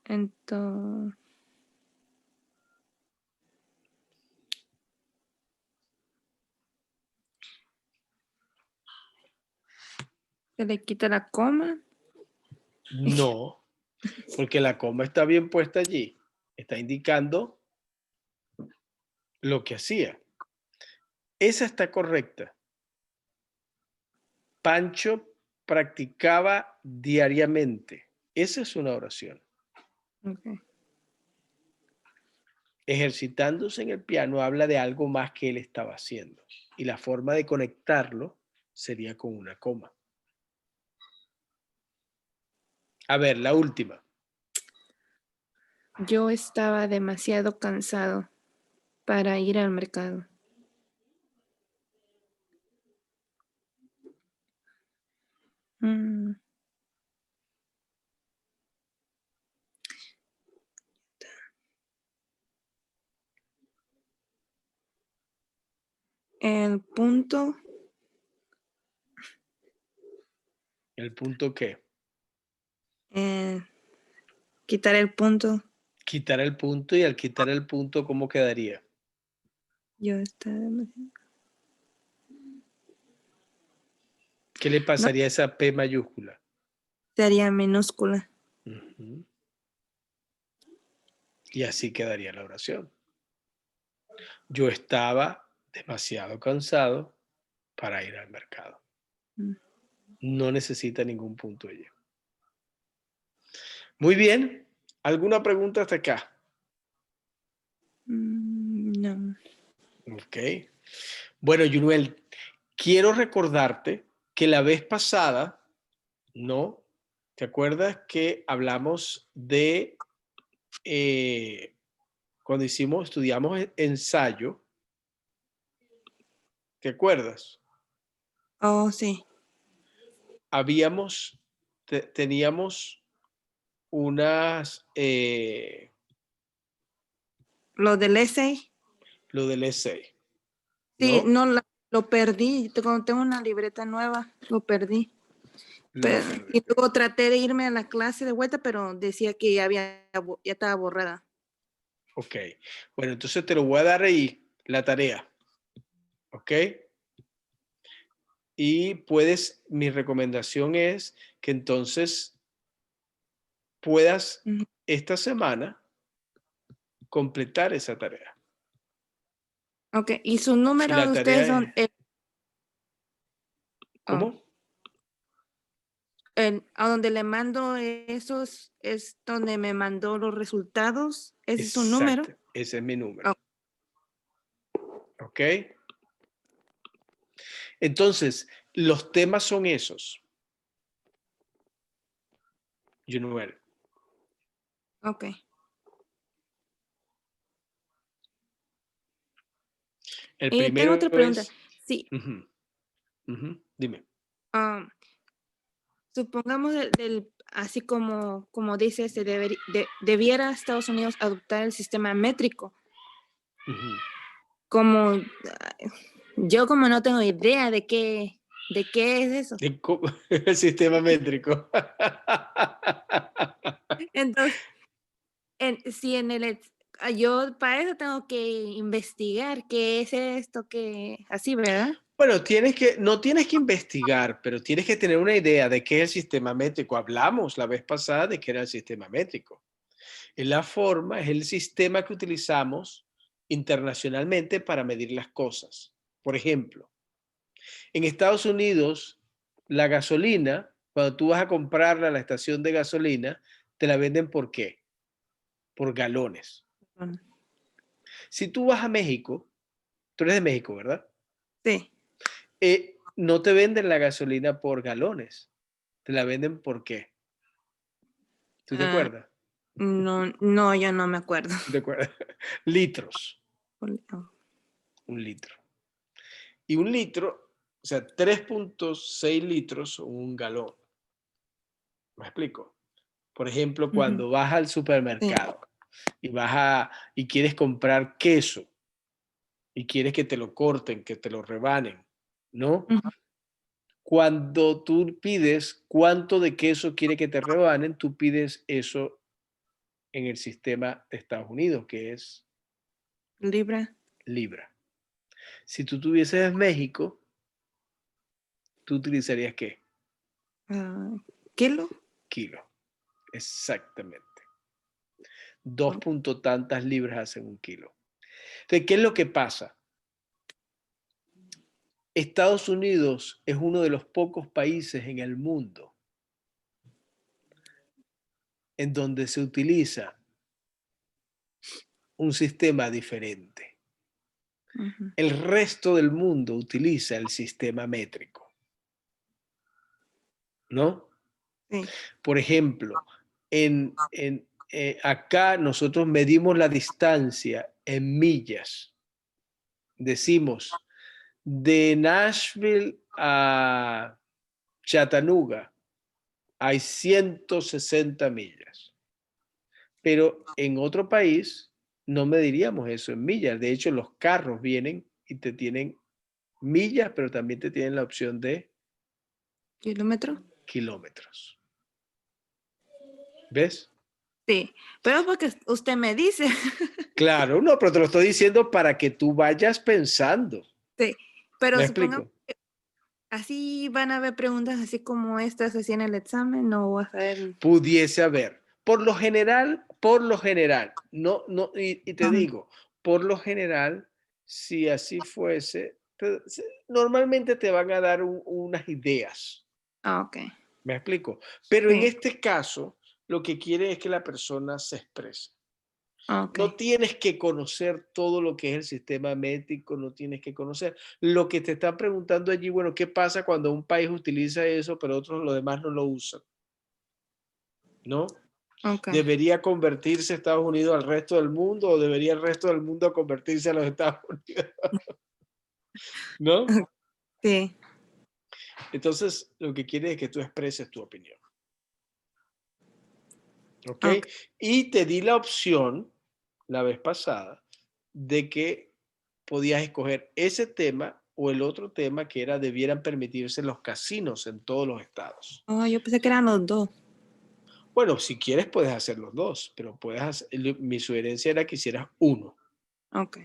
Entonces, se le quita la coma. No, porque la coma está bien puesta allí. Está indicando lo que hacía. Esa está correcta. Pancho practicaba diariamente. Esa es una oración. Okay. Ejercitándose en el piano habla de algo más que él estaba haciendo. Y la forma de conectarlo sería con una coma. A ver, la última. Yo estaba demasiado cansado para ir al mercado. El punto. ¿El punto qué? Quitar el punto. Quitar el punto, y al quitar el punto, ¿cómo quedaría? Yo estaba demasiado. ¿Qué le No, pasaría a esa P mayúscula? sería minúscula. Uh-huh. Y así quedaría la oración. Yo estaba demasiado cansado para ir al mercado. No necesita ningún punto ella. Muy bien. ¿Alguna pregunta hasta acá? No. Ok. Bueno, Yunuel, quiero recordarte que la vez pasada, ¿no? ¿Te acuerdas que hablamos de cuando estudiamos ensayo? ¿Te acuerdas? Oh, sí. Teníamos unas, Lo del essay. lo del essay. Sí, ¿No? lo perdí. Tengo una libreta nueva, lo perdí. Lo Pero- perdí. y luego traté de irme a la clase de vuelta, pero decía que ya estaba borrada. Ok. Bueno, entonces te lo voy a dar ahí, la tarea. ¿Ok? Y mi recomendación es que entonces puedas Ujú. esta semana completar esa tarea. Ok, y su Y número la de tarea ustedes es, ¿cómo? a donde le mando esos, es donde me mandó los resultados. ¿Ese es su número? Exacto, ese es mi número. Oh. ¿Ok? Entonces, los temas son esos, Junuel. Ok. El Tengo otra primero pregunta. es, Sí, dime. um, supongamos así como dice, debiera Estados Unidos adoptar el sistema métrico. Ujú. Como yo como no tengo idea de qué es eso. El sistema métrico. Entonces, si yo para eso tengo que investigar qué es esto, así, ¿verdad? Bueno, no tienes que investigar, pero tienes que tener una idea de qué es el sistema métrico. Hablamos la vez pasada de qué era el sistema métrico. Es es el sistema que utilizamos internacionalmente para medir las cosas. Por ejemplo, en Estados Unidos, la gasolina, cuando tú vas a comprarla a la estación de gasolina, te la venden ¿por qué? Por galones. Si tú vas a México, tú eres de México, ¿verdad? Sí. No te venden la gasolina por galones, te la venden ¿por qué? ¿Tú te Ah, acuerdas? no, yo no me acuerdo. ¿Tú te acuerdas? Litros, Oh. un litro. Y un litro, o sea, 3.6 litros o un galón. ¿Me explico? Por ejemplo, Ujú. cuando vas al Sí. supermercado y quieres comprar queso y quieres que te lo corten, que te lo rebanen, ¿no? Ujú. Cuando tú pides cuánto de queso quiere que te rebanen, tú pides eso en el sistema de Estados Unidos, que es Libra. libra. Si tú tuvieses en México, ¿tú utilizarías qué? ¿Kilo? Kilo. Exactamente. 2 punto tantas libras hacen un kilo. Entonces, ¿qué es lo que pasa? Estados Unidos es uno de los pocos países en el mundo en donde se utiliza un sistema diferente. Ujú. El resto del mundo utiliza el sistema métrico, ¿no? Sí. Por ejemplo, acá nosotros medimos la distancia en millas. Decimos, de Nashville a Chattanooga hay 160 millas. Pero en otro país no mediríamos eso en millas. De hecho, los carros vienen y te tienen millas, pero también te tienen la opción de ¿Kilómetro? kilómetros. ¿Ves? Sí. Pero porque usted me dice. Claro, no, pero te lo estoy diciendo para que tú vayas pensando. Sí. Pero ¿Me supongamos explico? que así van a haber preguntas así como estas así en el examen, no vas a ver. Pudiese haber. Por lo general, no, no, y te Ujú. digo, por lo general, si así fuese, normalmente te van a dar unas ideas. Ok. ¿Me explico? Pero en Sí. este caso, lo que quiere es que la persona se exprese. Ok. No tienes que conocer todo lo que es el sistema métrico, no tienes que conocer. Lo que te están preguntando allí, bueno, ¿qué pasa cuando un país utiliza eso, pero otros los demás no lo usan? ¿No? Ok. ¿Debería convertirse Estados Unidos al resto del mundo o debería el resto del mundo convertirse a los Estados Unidos? ¿No? Sí. Entonces, lo que quiere es que tú expreses tu opinión. ¿Ok? Ok. Y te di la opción la vez pasada de que podías escoger ese tema o el otro tema que era debieran permitirse los casinos en todos los estados. Oh, yo pensé que eran los dos. Bueno, si quieres puedes hacer los dos, pero mi sugerencia era que hicieras uno Ok,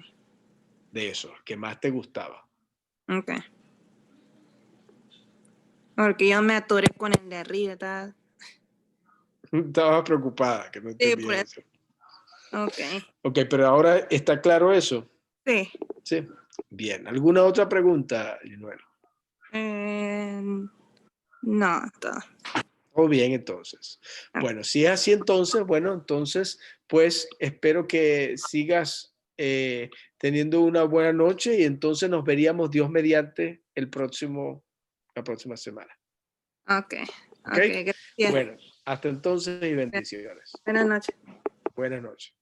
de esos, que más te gustaba. ok. Porque yo me atoré con el de arriba. Estabas preocupada, que no Sí, entendía por eso. eso. Ok, Ok, pero ahora está claro eso. sí. Sí. Bien. ¿Alguna otra pregunta, Linuel? No, todo. O bien, entonces. Ok. Bueno, si es así, entonces, bueno, entonces, pues espero que sigas teniendo una buena noche y entonces nos veríamos Dios mediante la próxima semana. Ok, ¿Ok? ok, gracias. Bueno, hasta entonces y bendiciones. Buenas noches. Buenas noches.